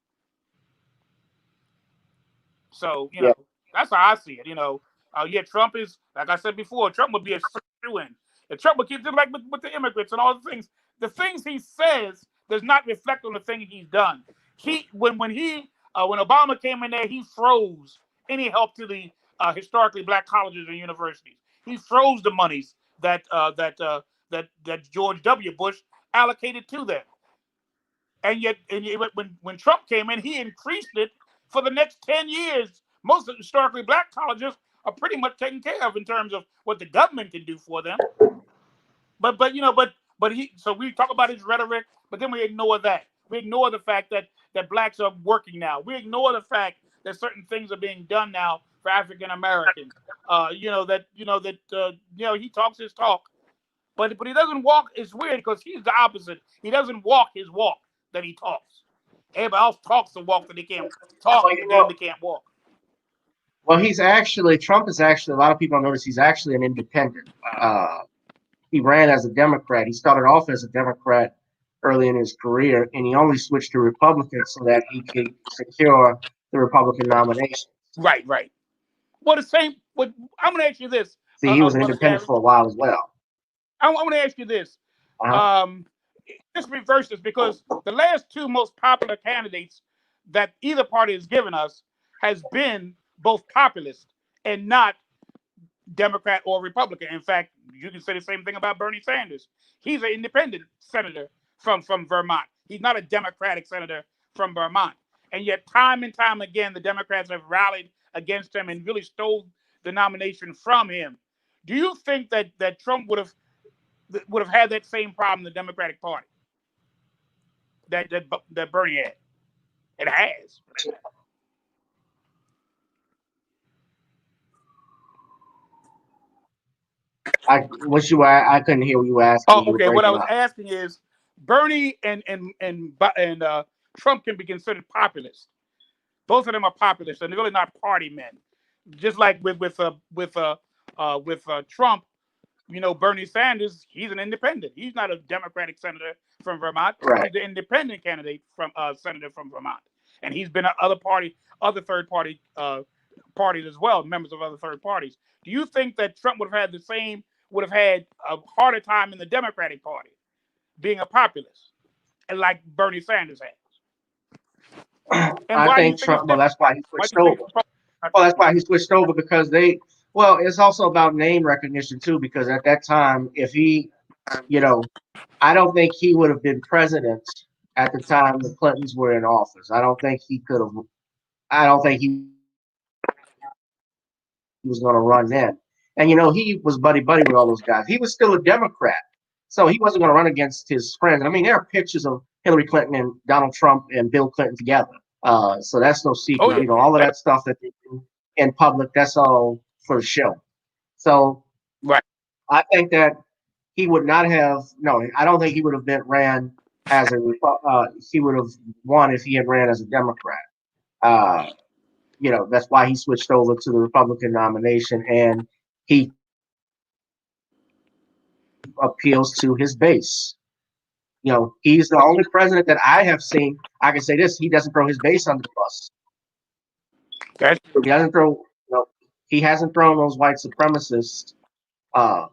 So you know, that's how I see it. You know, yeah, Trump is, like I said before, Trump would be a shoo-in. If Trump would keep them like with the immigrants and all the things he says does not reflect on the thing he's done. When Obama came in there, he froze any help to the historically black colleges and universities. He froze the monies that George W. Bush allocated to them. And yet, when Trump came in, he increased it for the next 10 years. Most of the historically black colleges are pretty much taken care of in terms of what the government can do for them. But so we talk about his rhetoric, but then we ignore that. We ignore the fact that blacks are working now. We ignore the fact that certain things are being done now for African Americans. He talks his talk, but he doesn't walk. It's weird because he's the opposite. He doesn't walk his walk that he talks. Everybody else talks the walk that they can't talk, and they can't walk. Well, Trump is actually, a lot of people don't notice, he's actually an independent. He ran as a Democrat. He started off as a Democrat early in his career, and he only switched to Republican so that he could secure the Republican nomination. Right. Well, I'm going to ask you this. See, he was an independent for a while as well. I want to ask you this. Just reverse this, because the last 2 most popular candidates that either party has given us has been both populist and not Democrat or Republican. In fact, you can say the same thing about Bernie Sanders. He's an independent senator from Vermont. He's not a Democratic senator from Vermont. And yet, time and time again, the Democrats have rallied against him and really stole the nomination from him. Do you think that Trump would have had that same problem in the Democratic Party that Bernie had? It has. I couldn't hear what you were asking. Oh, okay. What I was asking is, Bernie and Trump can be considered populist. Both of them are populist, and they're really not party men. Just like with Trump, Bernie Sanders, he's an independent. He's not a Democratic senator from Vermont. Right. He's the independent candidate from senator from Vermont, and he's been at other third party parties as well, members of other third parties. Do you think that Trump would have had a harder time in the Democratic Party being a populist, and like Bernie Sanders has? I think Trump. Well, that's why he switched over. Well, that's why he switched over, because it's also about name recognition too. Because at that time, if he, I don't think he would have been president at the time the Clintons were in office. I don't think he could have. I don't think he was going to run then. And he was buddy with all those guys. He was still a Democrat, so he wasn't going to run against his friends. I mean, there are pictures of Hillary Clinton and Donald Trump and Bill Clinton together. So that's no secret. Oh, yeah. All of that stuff that they do in public, that's all for the show. So right. I think that he would not have. No, I don't think he would have ran as he would have won if he had ran as a Democrat. You know, that's why he switched over to the Republican nomination, and he appeals to his base. You know, he's the only president that I have seen. I can say this: he doesn't throw his base under the bus. That's true. He doesn't throw. You know, he hasn't thrown those white supremacists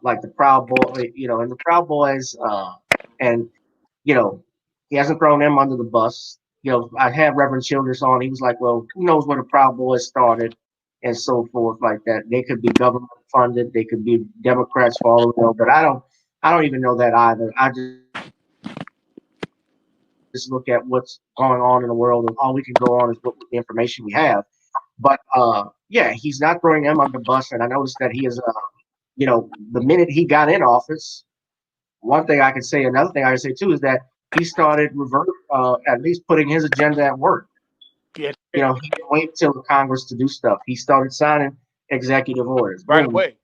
like the Proud Boy. You know, and the Proud Boys, and you know, he hasn't thrown them under the bus. You know, I had Reverend Childress on. He was like, "Well, who knows where the Proud Boys started, and so forth like that. They could be government funded. They could be Democrats for all we know, but I don't even know that either. I just look at what's going on in the world, and all we can go on is what the information we have. But yeah, he's not throwing them under the bus, and I noticed that he is, you know, the minute he got in office, one thing I can say, another thing I can say too, is that he started at least putting his agenda at work. Yeah, You know, he didn't wait till the Congress to do stuff. He started signing executive orders. right Boom, away.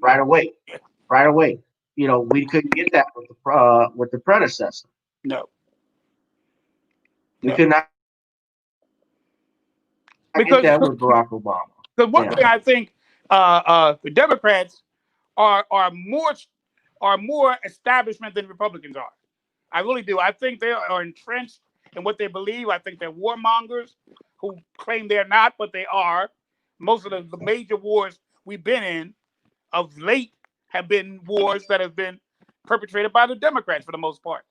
right away, right away. You know, we couldn't get that with the predecessor. No, We no, could not get because that with Barack Obama. the one Yeah. thing I think the Democrats are more establishment than Republicans are. I really do. I think they are entrenched in what they believe. I think they're warmongers who claim they're not, but they are. Most of the major wars we've been in of late have been wars that have been perpetrated by the Democrats for the most part.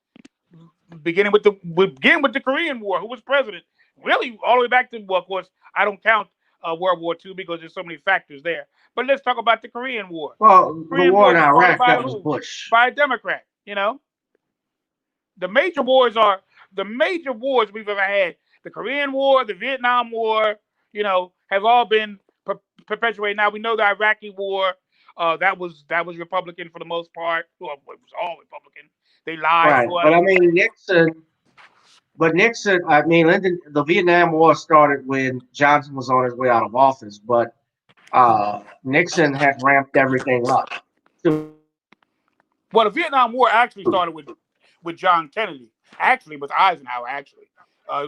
Beginning with the Korean War, who was president? Really, all the way back to, well, of course, I don't count World War II because there's so many factors there. But let's talk about the Korean War. Well, the Korean war War in was started Iraq, by that was who? Bush. By a Democrat. You know, the major wars we've ever had. The Korean War, the Vietnam War, you know, have all been perpetuated. Now we know the Iraqi War. That was Republican for the most part. Well, it was all Republican. They lied Right. to But I us. mean, Lyndon, the Vietnam War started when Johnson was on his way out of office, but Nixon had ramped everything up. Well, the Vietnam War actually started with John Kennedy, actually with Eisenhower,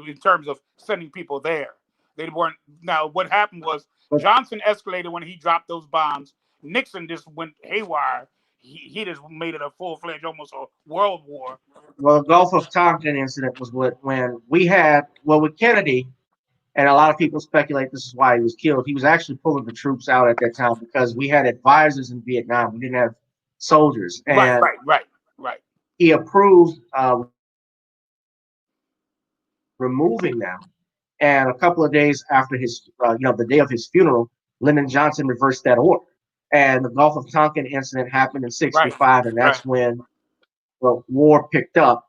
in terms of sending people there. They weren't. Now, what happened was Johnson escalated when he dropped those bombs. Nixon just went haywire. He just made it a full-fledged, almost a world war. Well, the Gulf of Tonkin incident was when we had, well, with Kennedy, and a lot of people speculate this is why he was killed. He was actually pulling the troops out at that time because we had advisors in Vietnam. We didn't have soldiers. And Right. he approved removing them. And a couple of days after his, the day of his funeral, Lyndon Johnson reversed that order. And the Gulf of Tonkin incident happened in '65, and that's when the war picked up.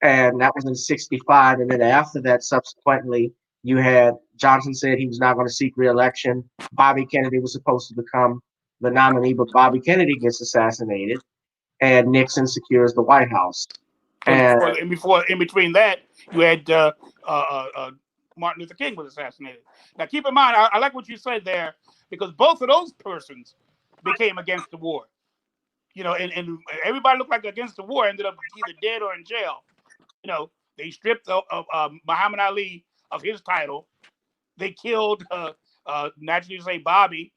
And that was in '65. And then after that, subsequently, you had Johnson said he was not going to seek re-election. Bobby Kennedy was supposed to become the nominee, but Bobby Kennedy gets assassinated, and Nixon secures the White House. And in between that, you had Martin Luther King was assassinated. Now, keep in mind, I like what you said there, because both of those persons became against the war. You know, and everybody looked like against the war ended up either dead or in jail. You know, they stripped Muhammad Ali of his title. They killed, naturally say, Bobby,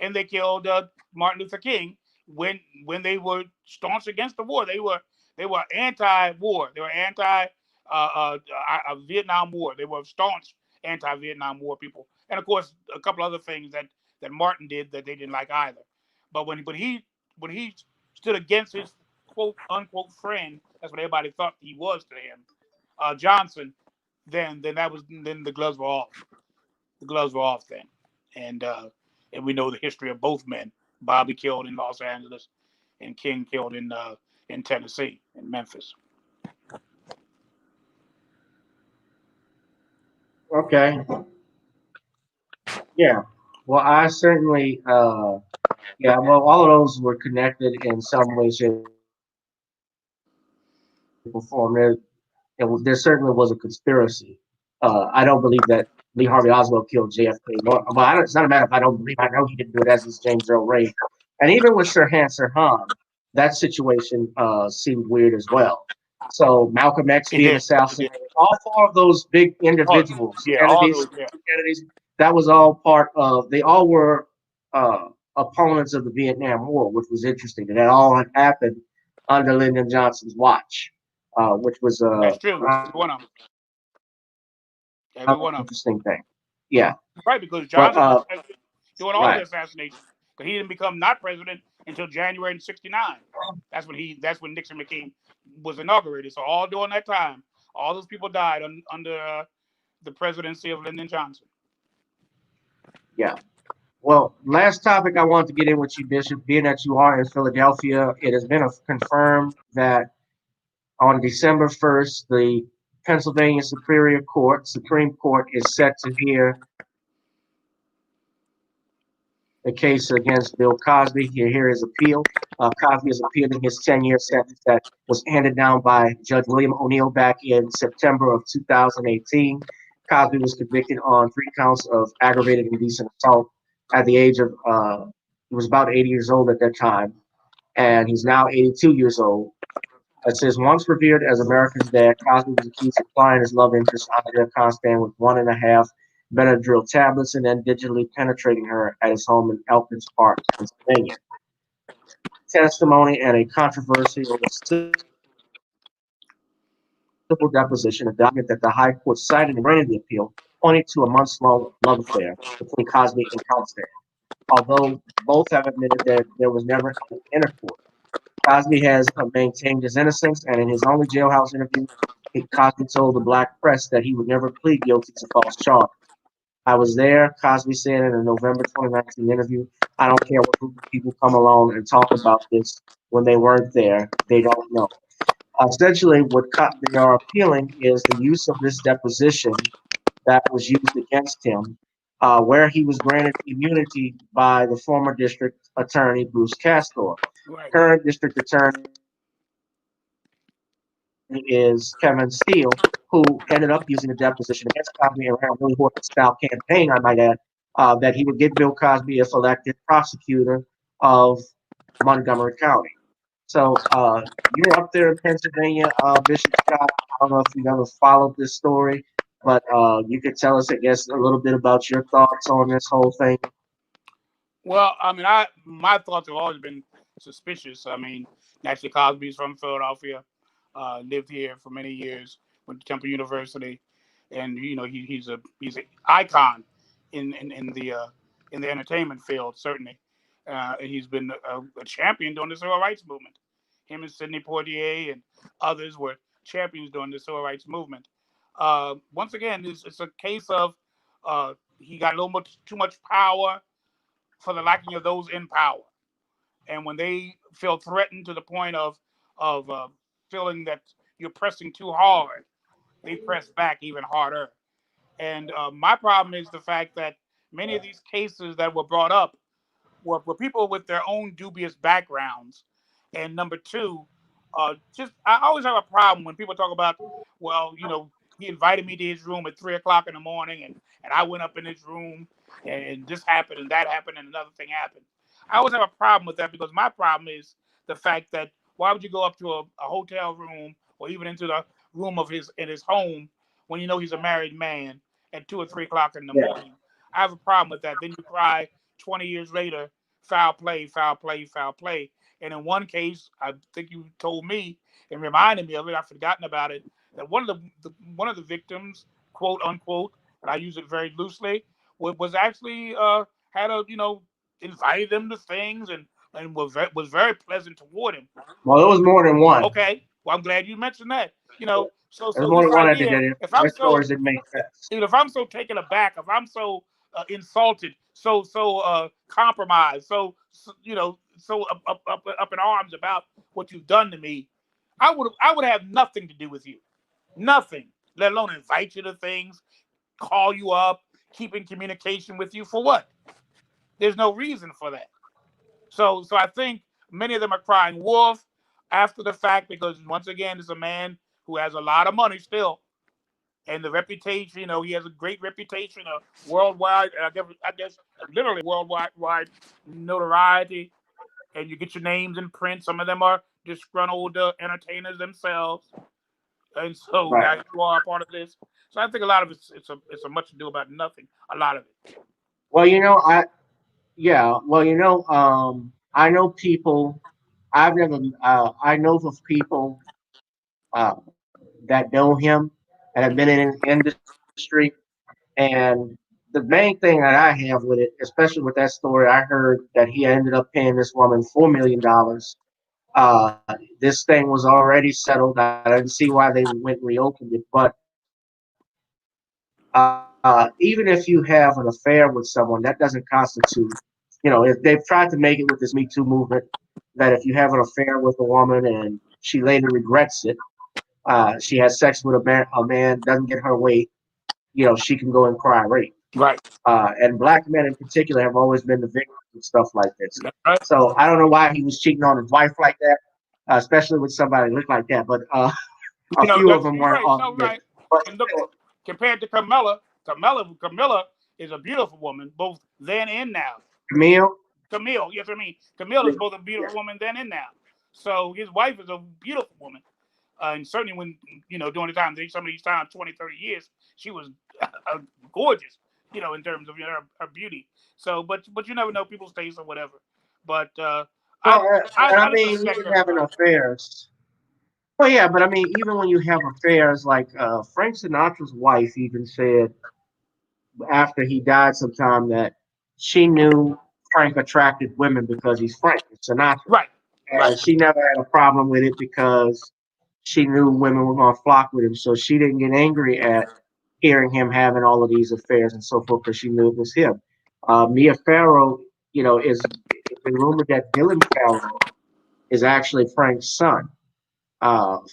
and they killed Martin Luther King when they were staunch against the war. They were anti-war. They were anti Vietnam War. They were staunch anti-Vietnam War people. And of course, a couple other things that Martin did that they didn't like either. But when he stood against his quote unquote friend, that's what everybody thought he was to him, Johnson, then the gloves were off. The gloves were off then. And we know the history of both men. Bobby killed in Los Angeles and King killed in Tennessee, in Memphis. Okay. Yeah. Well, I certainly, all of those were connected in some way, shape, or form. There certainly was a conspiracy. I don't believe that Lee Harvey Oswald killed JFK. It's not a matter of I don't believe. I know he didn't do it, as is James Earl Ray. And even with Sirhan Sirhan, that situation seemed weird as well. So Malcolm X being assassinated, all four of those big individuals, Kennedy's, that was all part of. They all were opponents of the Vietnam War, which was interesting. And that all had happened under Lyndon Johnson's watch, which was That's true. Every one of them. Every one of them. Interesting thing. Yeah. Right, because Johnson was doing all right. the assassinations. Because he didn't become not president until January in '69. That's when Nixon was inaugurated. So all during that time, all those people died under the presidency of Lyndon Johnson. Yeah. Well, last topic I want to get in with you, Bishop, being that you are in Philadelphia, it has been confirmed that on December 1st, the Pennsylvania Supreme Court is set to hear the case against Bill Cosby. Hear his appeal. Cosby is appealing his 10-year sentence that was handed down by Judge William O'Neill back in September of 2018. Cosby was convicted on 3 counts of aggravated indecent assault at the age of, he was about 80 years old at that time, and he's now 82 years old. It says, once revered as America's dad, Cosby was accused of flying his love interest Andrea Constand with 1.5 Benadryl tablets and then digitally penetrating her at his home in Elkins Park, Pennsylvania. Testimony and a controversial civil deposition, a document that the High Court cited in granting the appeal, pointing to a months-long love affair between Cosby and Constand, although both have admitted that there was never any intercourse. Cosby has maintained his innocence, and in his only jailhouse interview, Cosby told the black press that he would never plead guilty to false charges. I was there, Cosby said in a November 2019 interview. I don't care what group of people come along and talk about this when they weren't there. They don't know. Essentially, what they are appealing is the use of this deposition that was used against him, where he was granted immunity by the former district attorney, Bruce Castor. Right. Current district attorney is Kevin Steele, who ended up using a deposition against Cosby and ran a really horrible-style campaign, I might add, that he would get Bill Cosby if elected prosecutor of Montgomery County. So you're up there in Pennsylvania, Bishop Scott. I don't know if you've ever followed this story, but you could tell us, I guess, a little bit about your thoughts on this whole thing. Well, I mean, my thoughts have always been suspicious. I mean, naturally, Cosby's from Philadelphia, lived here for many years, went to Temple University, and he's an icon in the entertainment field, certainly. And he's been a champion during the civil rights movement. Him and Sidney Poitier and others were champions during the civil rights movement. Once again, it's a case of he got a little too much power for the lacking of those in power. And when they feel threatened to the point of feeling that you're pressing too hard, they press back even harder. And my problem is the fact that many of these cases that were brought up were people with their own dubious backgrounds. And number two, I always have a problem when people talk about, well, he invited me to his room at 3:00 in the morning, and I went up in his room, and this happened and that happened and another thing happened. I always have a problem with that, because my problem is the fact that why would you go up to a hotel room or even into the room in his home when you know he's a married man at 2 or 3:00 in the morning? I have a problem with that. Then you cry 20 years later, foul play, foul play, foul play. And in one case, I think you told me and reminded me of it, I've forgotten about it, that one of the victims, quote unquote, but I use it very loosely, was actually had invited them to things and was very pleasant toward him. Well, it was more than one. Okay, well, I'm glad you mentioned that. So there's more than one idea, if I'm so, didn't make sense. If I'm so taken aback, if I'm so insulted, so compromised, so up in arms about what you've done to me, I would have nothing to do with you, nothing, let alone invite you to things, call you up, keep in communication with you for what? There's no reason for that. So I think many of them are crying wolf after the fact, because once again, it's a man who has a lot of money still. And the reputation, he has a great reputation, worldwide, I guess literally worldwide notoriety. And you get your names in print. Some of them are disgruntled entertainers themselves. And so Right. now you are a part of this. So I think a lot of it's a much ado about nothing. A lot of it. Well, yeah. Well, I know people. I've never. I know of people uh, that know him and have been Mhm. in the industry. And the main thing that I have with it, especially with that story, I heard that he ended up paying this woman $4 million. This thing was already settled. I didn't see why they went and reopened it, but even if you have an affair with someone, that doesn't constitute, if they've tried to make it with this Me Too movement, that if you have an affair with a woman and she later regrets it, she has sex with a man, doesn't get her way, she can go and cry rape. Right. And black men in particular have always been the victims of stuff like this. That's right. So I don't know why he was cheating on his wife like that, especially with somebody who looked like that. But a few of them You're weren't right. all No, good. right. But And look, compared to Camilla is a beautiful woman, both then and now. Camille, Camille, yes, I mean Camille yeah, is both a beautiful woman then and now. So his wife is a beautiful woman. And certainly when, during the time, some of these times, 20, 30 years, she was gorgeous, in terms of her beauty. So, but you never know people's taste or whatever. But I, well, and I I just mean, respect even having everybody. affairs. Well, yeah, but I mean, even when you have affairs, like Frank Sinatra's wife even said after he died sometime that she knew Frank attracted women because he's Frank Sinatra. Right, right. And she never had a problem with it because she knew women were going to flock with him. So she didn't get angry at hearing him having all of these affairs and so forth because she knew it was him. Mia Farrow, it's been rumored that Dylan Farrow is actually Frank's son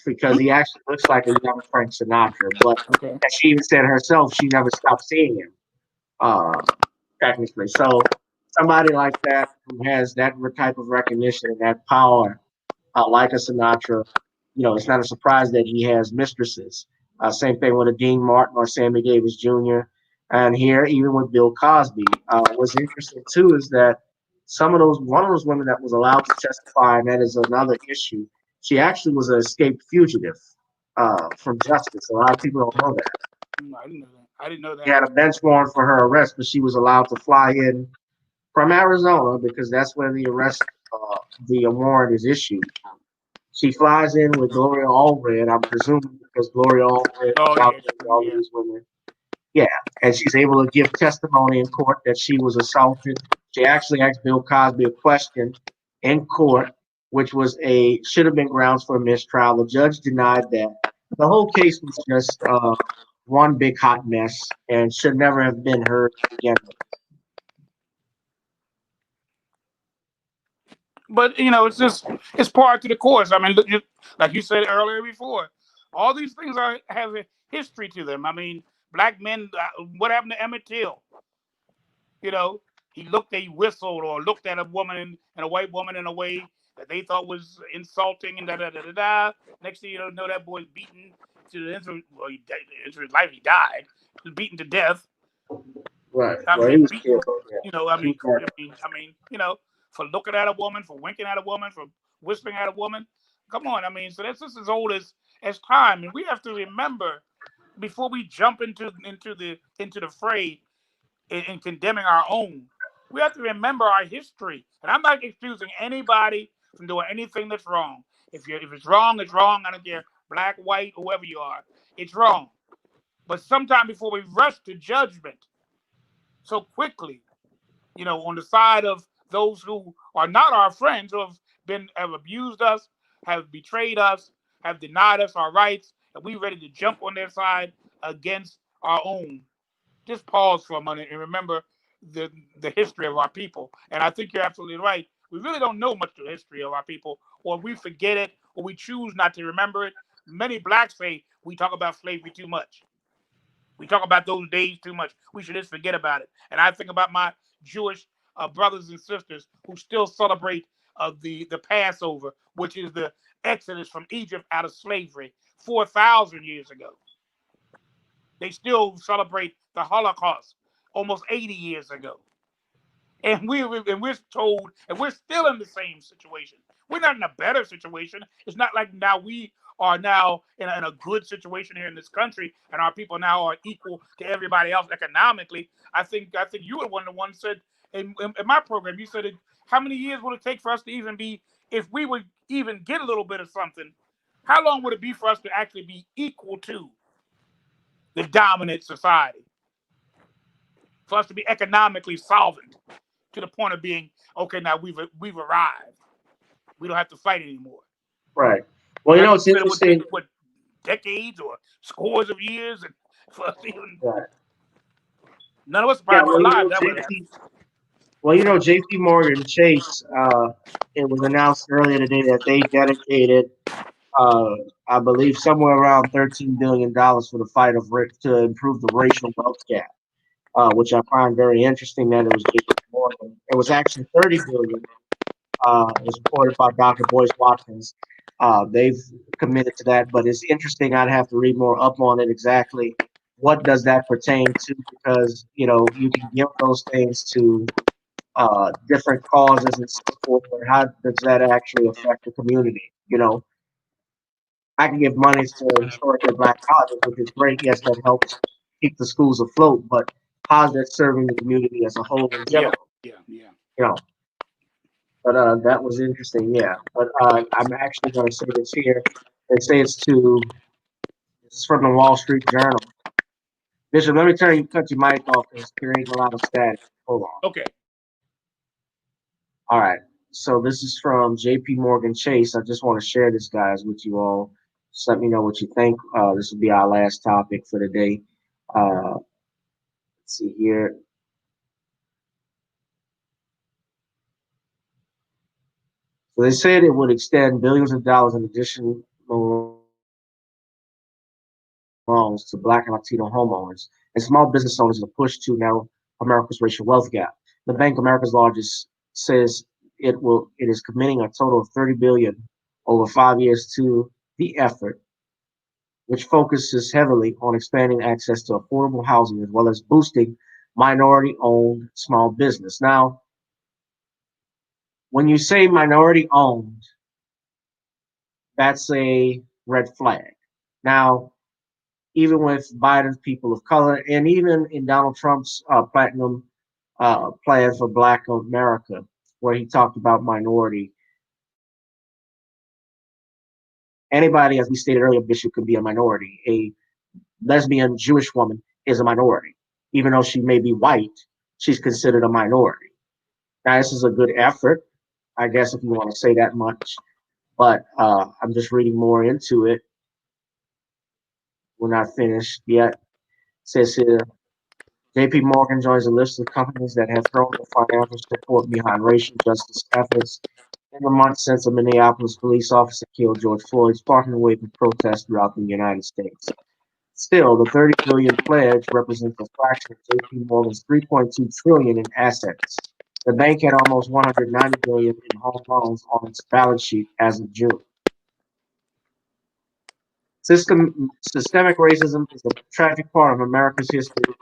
because he actually looks like a young Frank Sinatra. But Okay. as she even said herself, she never stopped seeing him, uh, technically. So somebody like that who has that type of recognition and that power, like a Sinatra, it's not a surprise that he has mistresses. Same thing with a Dean Martin or Sammy Davis Jr. And here, even with Bill Cosby, what's interesting too is that one of those women that was allowed to testify, and that is another issue. She actually was an escaped fugitive from justice. A lot of people don't know that. I didn't know that. I didn't know She that. had a bench warrant for her arrest, but she was allowed to fly in from Arizona because that's where the warrant is issued. She flies in with Gloria Allred, I'm presuming because Gloria Allred Oh was out yeah, there with all of yeah. these women. Yeah, and she's able to give testimony in court that she was assaulted. She actually asked Bill Cosby a question in court, which should have been grounds for a mistrial. The judge denied that. The whole case was just one big hot mess and should never have been heard to begin with. But it's part of the course. I mean, like you said earlier before, all these things have a history to them. I mean, black men. What happened to Emmett Till? You know, he whistled or looked at a woman and a white woman in a way that they thought was insulting and da da da da da. Next thing you know that boy's beaten to the end of, well, into his life. He died. He was beaten to death. Right. I Well, he mean, was beaten. killed. Yeah. I He mean, was murdered. for looking at a woman, for winking at a woman, for whispering at a woman. Come on, I mean, so that's just as old as time, and we have to remember before we jump into the fray in condemning our own. We have to remember our history, and I'm not excusing anybody from doing anything that's wrong. If it's wrong, it's wrong. I don't care, black, white, whoever you are, it's wrong. But sometime before we rush to judgment so quickly, on the side of those who are not our friends, who have abused us, have betrayed us, have denied us our rights, and we ready to jump on their side against our own. Just pause for a minute and remember the history of our people. And I think you're absolutely right. We really don't know much of the history of our people, or we forget it, or we choose not to remember it. Many blacks say we talk about slavery too much. We talk about those days too much. We should just forget about it. And I think about my Jewish brothers and sisters who still celebrate the Passover, which is the exodus from Egypt out of slavery 4,000 years ago. They still celebrate the Holocaust almost 80 years ago. And we're told, and we're still in the same situation. We're not in a better situation. It's not like now we are now in a good situation here in this country, and our people now are equal to everybody else economically. I think you were one of the ones said in my program. You said, how many years would it take for us to even be, if we would even get a little bit of something? How long would it be for us to actually be equal to the dominant society? For us to be economically solvent to the point of being, okay, now we've arrived. We don't have to fight anymore. Right. Well, Like you it's said, it would take interesting. decades or scores of years, and for us to even, Right. none of us Yeah. probably be alive. That would have happened. JP Morgan Chase, it was announced earlier today that they dedicated, uh, I believe, somewhere around $13 billion for the fight to improve the racial wealth gap, which I find very interesting that it was JP Morgan. It was actually 30 billion. It was reported by Dr. Boyce Watkins. They've committed to that, but it's interesting. I'd have to read more up on it exactly. What does that pertain to? Because you can give those things to different causes and so forth, but how does that actually affect the community? I can give money to historically black colleges, which is great. Yes, that helps keep the schools afloat, but how's that serving the community as a whole in Yeah, general? yeah, yeah. You know, but that was interesting, yeah. But I'm actually going to say this here. They say this is from the Wall Street Journal. Bishop, let me cut your mic off because it's creating a lot of static. Hold on. Okay. All right. So this is from J.P. Morgan Chase. I just want to share this, guys, with you all. Just let me know what you think. This will be our last topic for the day. Let's see here. So they said it would extend billions of dollars in additional loans to Black and Latino homeowners and small business owners in a push to narrow America's racial wealth gap. The bank, America's largest, says it is committing a total of $30 billion over 5 years to the effort, which focuses heavily on expanding access to affordable housing as well as boosting minority-owned small business. Now, when you say minority-owned, that's a red flag. Now, even with Biden's people of color, and even in Donald Trump's platinum plan for Black America, where he talked about minority. Anybody, as we stated earlier, Bishop, could be a minority. A lesbian Jewish woman is a minority. Even though she may be white, she's considered a minority. Now, this is a good effort, I guess, if you want to say that much. But I'm just reading more into it. We're not finished yet. It says here, JP Morgan joins a list of companies that have thrown their financial support behind racial justice efforts in the months since a Minneapolis police officer killed George Floyd, sparking a wave of protests throughout the United States. Still, the 30 billion pledge represents a fraction of JP Morgan's 3.2 trillion in assets. The bank had almost 190 billion in home loans on its balance sheet as of June. Systemic racism is a tragic part of America's history.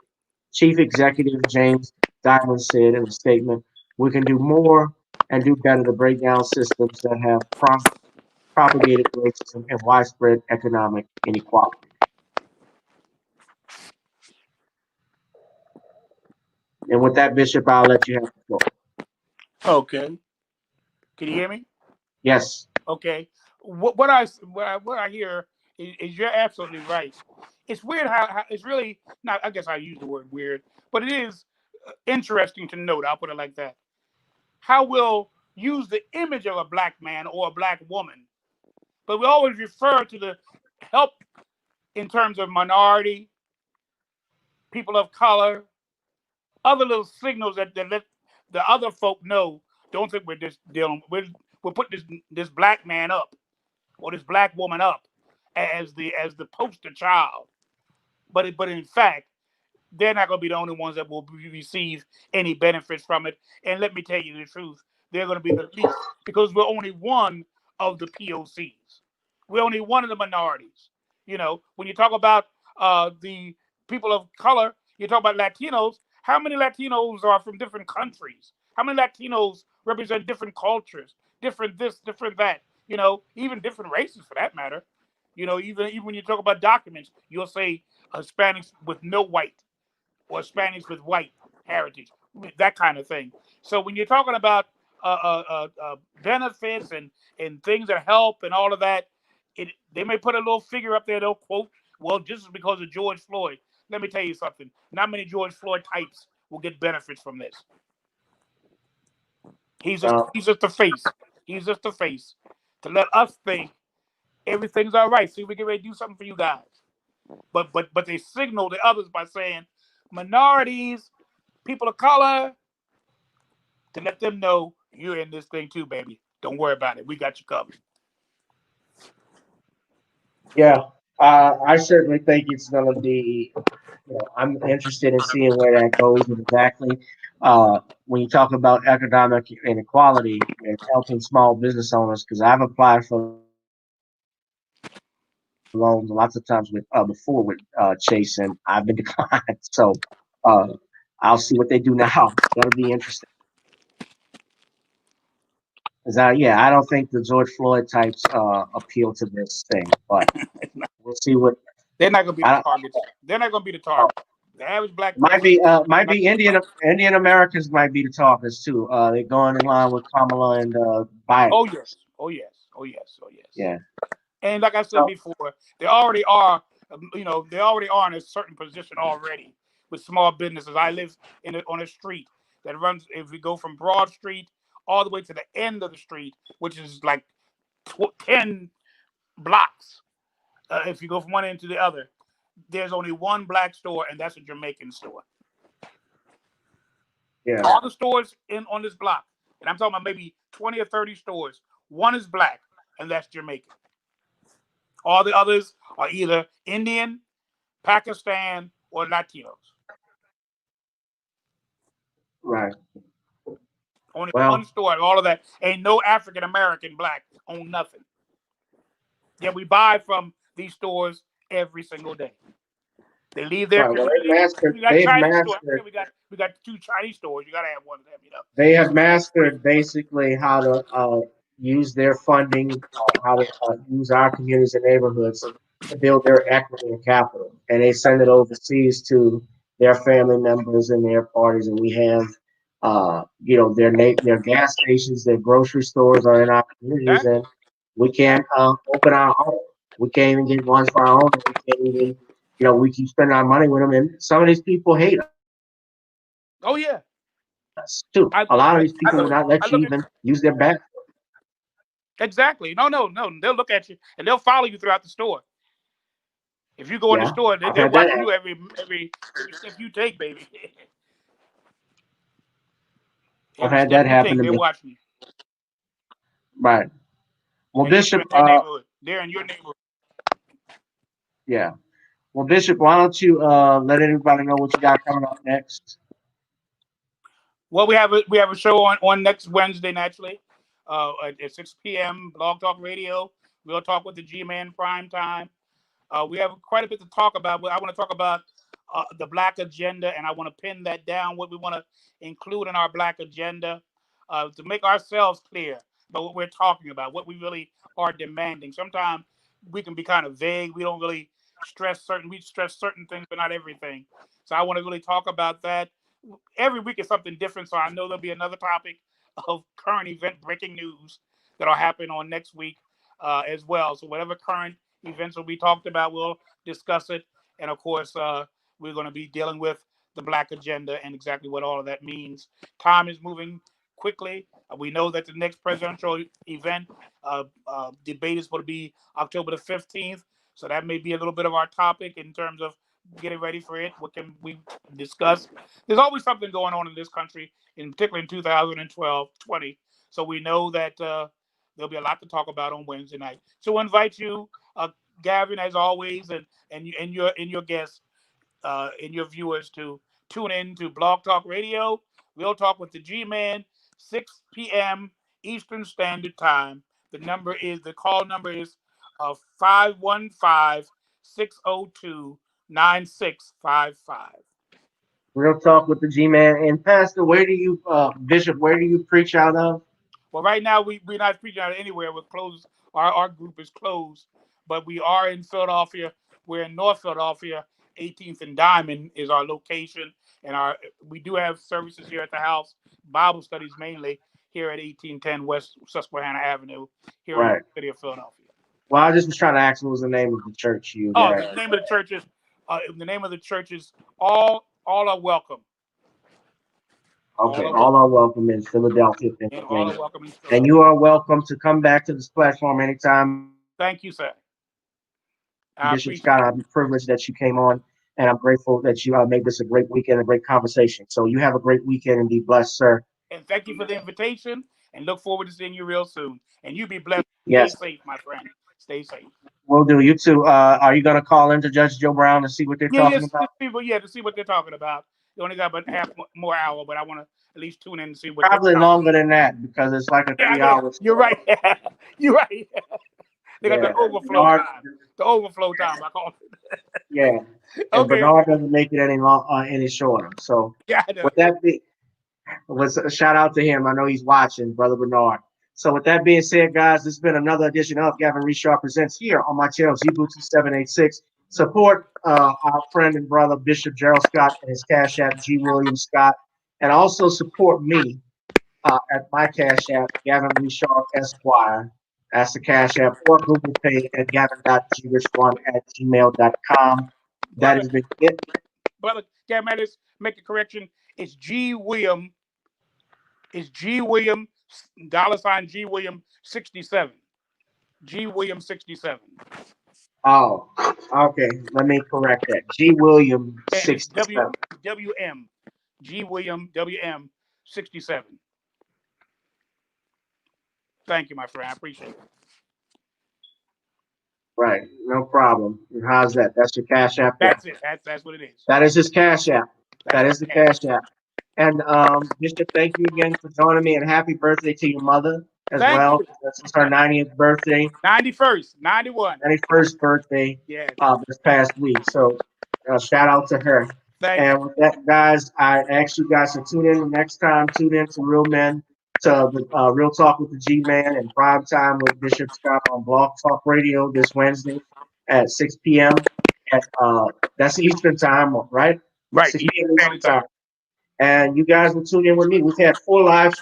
Chief Executive James Diamond said in a statement, "We can do more and do better to break down systems that have propagated racism and widespread economic inequality." And with that, Bishop, I'll let you have the floor. Okay. Can you hear me? Yes. Okay. What I hear is you're absolutely right. It's weird how it's really not. I guess I use the word weird, but it is interesting to note. I'll put it like that. How we'll use the image of a black man or a black woman, but we always refer to the help in terms of minority, people of color, other little signals that let the other folk know. Don't think we're just dealing. We're putting this black man up or this black woman up as the poster child. But in fact, they're not going to be the only ones that will receive any benefits from it. And let me tell you the truth, they're going to be the least because we're only one of the POCs. We're only one of the minorities. When you talk about the people of color, you talk about Latinos. How many Latinos are from different countries? How many Latinos represent different cultures, different this, different that? Even different races for that matter. Even when you talk about documents, you'll say Hispanics with no white or Hispanics with white heritage, that kind of thing. So when you're talking about benefits and things that help and all of that, they may put a little figure up there. They'll quote, "Well, this is because of George Floyd." Let me tell you something. Not many George Floyd types will get benefits from this. He's just the face. He's just the face to let us think everything's all right. See, we get ready to do something for you guys. But they signal to others by saying minorities, people of color, to let them know you're in this thing too, baby. Don't worry about it. We got you covered. Yeah, I certainly think it's going to be. I'm interested in seeing where that goes exactly. When you talk about economic inequality and helping small business owners, because I've applied for loans lots of times with before with Chase, and I've been declined. So uh, I'll see what they do now. That'll be interesting. Yeah, I don't think the George Floyd types appeal to this thing, but we'll see what. They're not going to be I, the targets. They're not going to be the target. The average black might person be Indian Americans might be the talkers too. They're going in line with Kamala and Biden. Oh yes, oh yes, oh yes, oh yes. Yeah. And like I said before, they already are. They already are in a certain position already with small businesses. I live on a street that runs. If we go from Broad Street all the way to the end of the street, which is like 10 blocks, if you go from one end to the other, there's only one black store, and that's a Jamaican store. Yeah. All the stores on this block, and I'm talking about maybe 20 or 30 stores, one is black, and that's Jamaican. All the others are either Indian, Pakistan, or Latinos. Right. Only one store and all of that. Ain't no African American black on nothing. Yet we buy from these stores every single day. They leave there. Right. Well, they've mastered. We got 2 Chinese stores. You gotta have one of them, They have mastered basically how to use their funding, how to use our communities and neighborhoods to build their equity and capital, and they send it overseas to their family members and their parties. And we have, their gas stations, their grocery stores are in our communities, and we can't open our own. We can't even get ones for our own. We can't even, we keep spending our money with them, and some of these people hate us. Oh yeah. Too. A lot of these people will not let you even use their bathroom. Exactly. No. They'll look at you and they'll follow you throughout the store. If you go in the store, they're watching you every step you take, baby. I've had that happen to me. They're watching you. Right. Well, and Bishop, they're in your neighborhood. Yeah. Well, Bishop, why don't you let everybody know what you got coming up next? Well, we have a show on next Wednesday, naturally, at 6 p.m. Blog Talk Radio. We'll talk with the G-Man Prime Time. We have quite a bit to talk about. I want to talk about the Black Agenda, and I want to pin that down, what we want to include in our Black Agenda to make ourselves clear about what we're talking about, what we really are demanding. Sometimes we can be kind of vague. We don't really stress certain things, but not everything. So I want to really talk about that. Every week is something different, so I know there'll be another topic of current event breaking news that'll happen on next week as well. So whatever current events will be talked about, we'll discuss it. And of course, we're going to be dealing with the Black Agenda and exactly what all of that means. Time is moving quickly. We know that the next presidential event debate is going to be October the 15th. So that may be a little bit of our topic in terms of getting ready for it. What can we discuss? There's always something going on in this country, in particular in 2012, 20. So we know that there'll be a lot to talk about on Wednesday night. So I invite you, Gavin, as always, and your guests and your viewers to tune in to Blog Talk Radio. We'll talk with the G-Man, 6 p.m. Eastern Standard Time. The call number is 515-602-9655. Real talk with the G-Man. And Pastor, Bishop, where do you preach out of? Well, right now we're not preaching out of anywhere. We're closed. Our group is closed. but we are in Philadelphia. We're in North Philadelphia. 18th and Diamond is our location, and we do have services here at the house. Bible studies mainly here at 1810 West Susquehanna Avenue here in the city of Philadelphia. Well, I just was trying to ask what was the name of the church you Oh, had. the name of the church is all are welcome. Okay, all are welcome in Philadelphia, And all are welcome in Philadelphia. And you are welcome to come back to this platform anytime. Thank you, sir. Bishop Scott, I'm privileged that you came on, and I'm grateful that you made this a great weekend, a great conversation. So you have a great weekend and be blessed, sir. And thank you for the invitation, and look forward to seeing you real soon. And you be blessed. Yes. Stay safe, my friend. Stay safe. Will do. You too. Are you going to call into Judge Joe Brown to see what they're talking about? To see what they're talking about. They only got about half more hour, but I want to at least tune in and see what. Probably longer than that because it's like a 3 hours. You're right. You're right. They got the overflow time. The overflow time, I call it. Yeah. And Bernard doesn't make it any shorter. So with that was a shout out to him. I know he's watching, Brother Bernard. So with that being said, guys, this has been another edition of Gavin Reshaw Presents here on my channel, GBoots786. Support our friend and brother, Bishop Gerald Scott, and his Cash App, G. William Scott. And also support me at my Cash App, Gavin Reshaw Esquire. That's the Cash App, or Google Pay at gavin.gwrich1@gmail.com. That has been it. Brother, Gavin, I just make a correction. It's G. William. It's G. William, $ G. William 67. G. William 67. Oh, okay. Let me correct that. G. William 67. WM. G. William WM 67. Thank you, my friend. I appreciate it. Right. No problem. How's that? That's your Cash App? That's it. That's what it is. That is his Cash App. That is the Cash App. And Bishop, thank you again for joining me, and happy birthday to your mother as well. This is her 90th birthday. 91st, 91. 91st birthday this past week. So shout out to her. And with that, guys, I ask you guys to tune in next time. Tune in to Real Men, to the Real Talk with the G-Man and Prime Time with Bishop Scott on Blog Talk Radio this Wednesday at 6 p.m. That's Eastern time, right? Right. 6 p.m. Eastern time. And you guys will tune in with me. We've had 4 live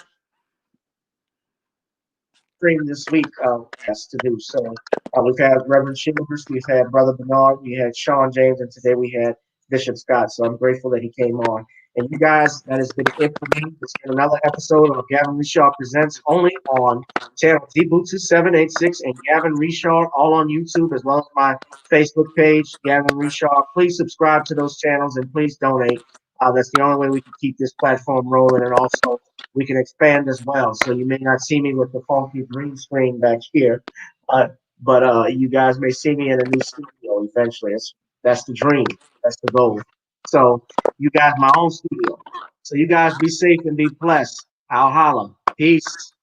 streams this week to do. So we've had Reverend Childers, we've had Brother Bernard, we had Sean James, and today we had Bishop Scott. So I'm grateful that he came on. And you guys, that has been it for me. It's been another episode of Gavin Reshaw Presents, only on channel GBoots786 and Gavin Reshaw, all on YouTube, as well as my Facebook page, Gavin Reshaw. Please subscribe to those channels and please donate. That's the only way we can keep this platform rolling, and also we can expand as well. So you may not see me with the funky green screen back here, but you guys may see me in a new studio eventually. That's the dream. That's the goal. So you guys, my own studio. So you guys be safe and be blessed. I'll holla. Peace.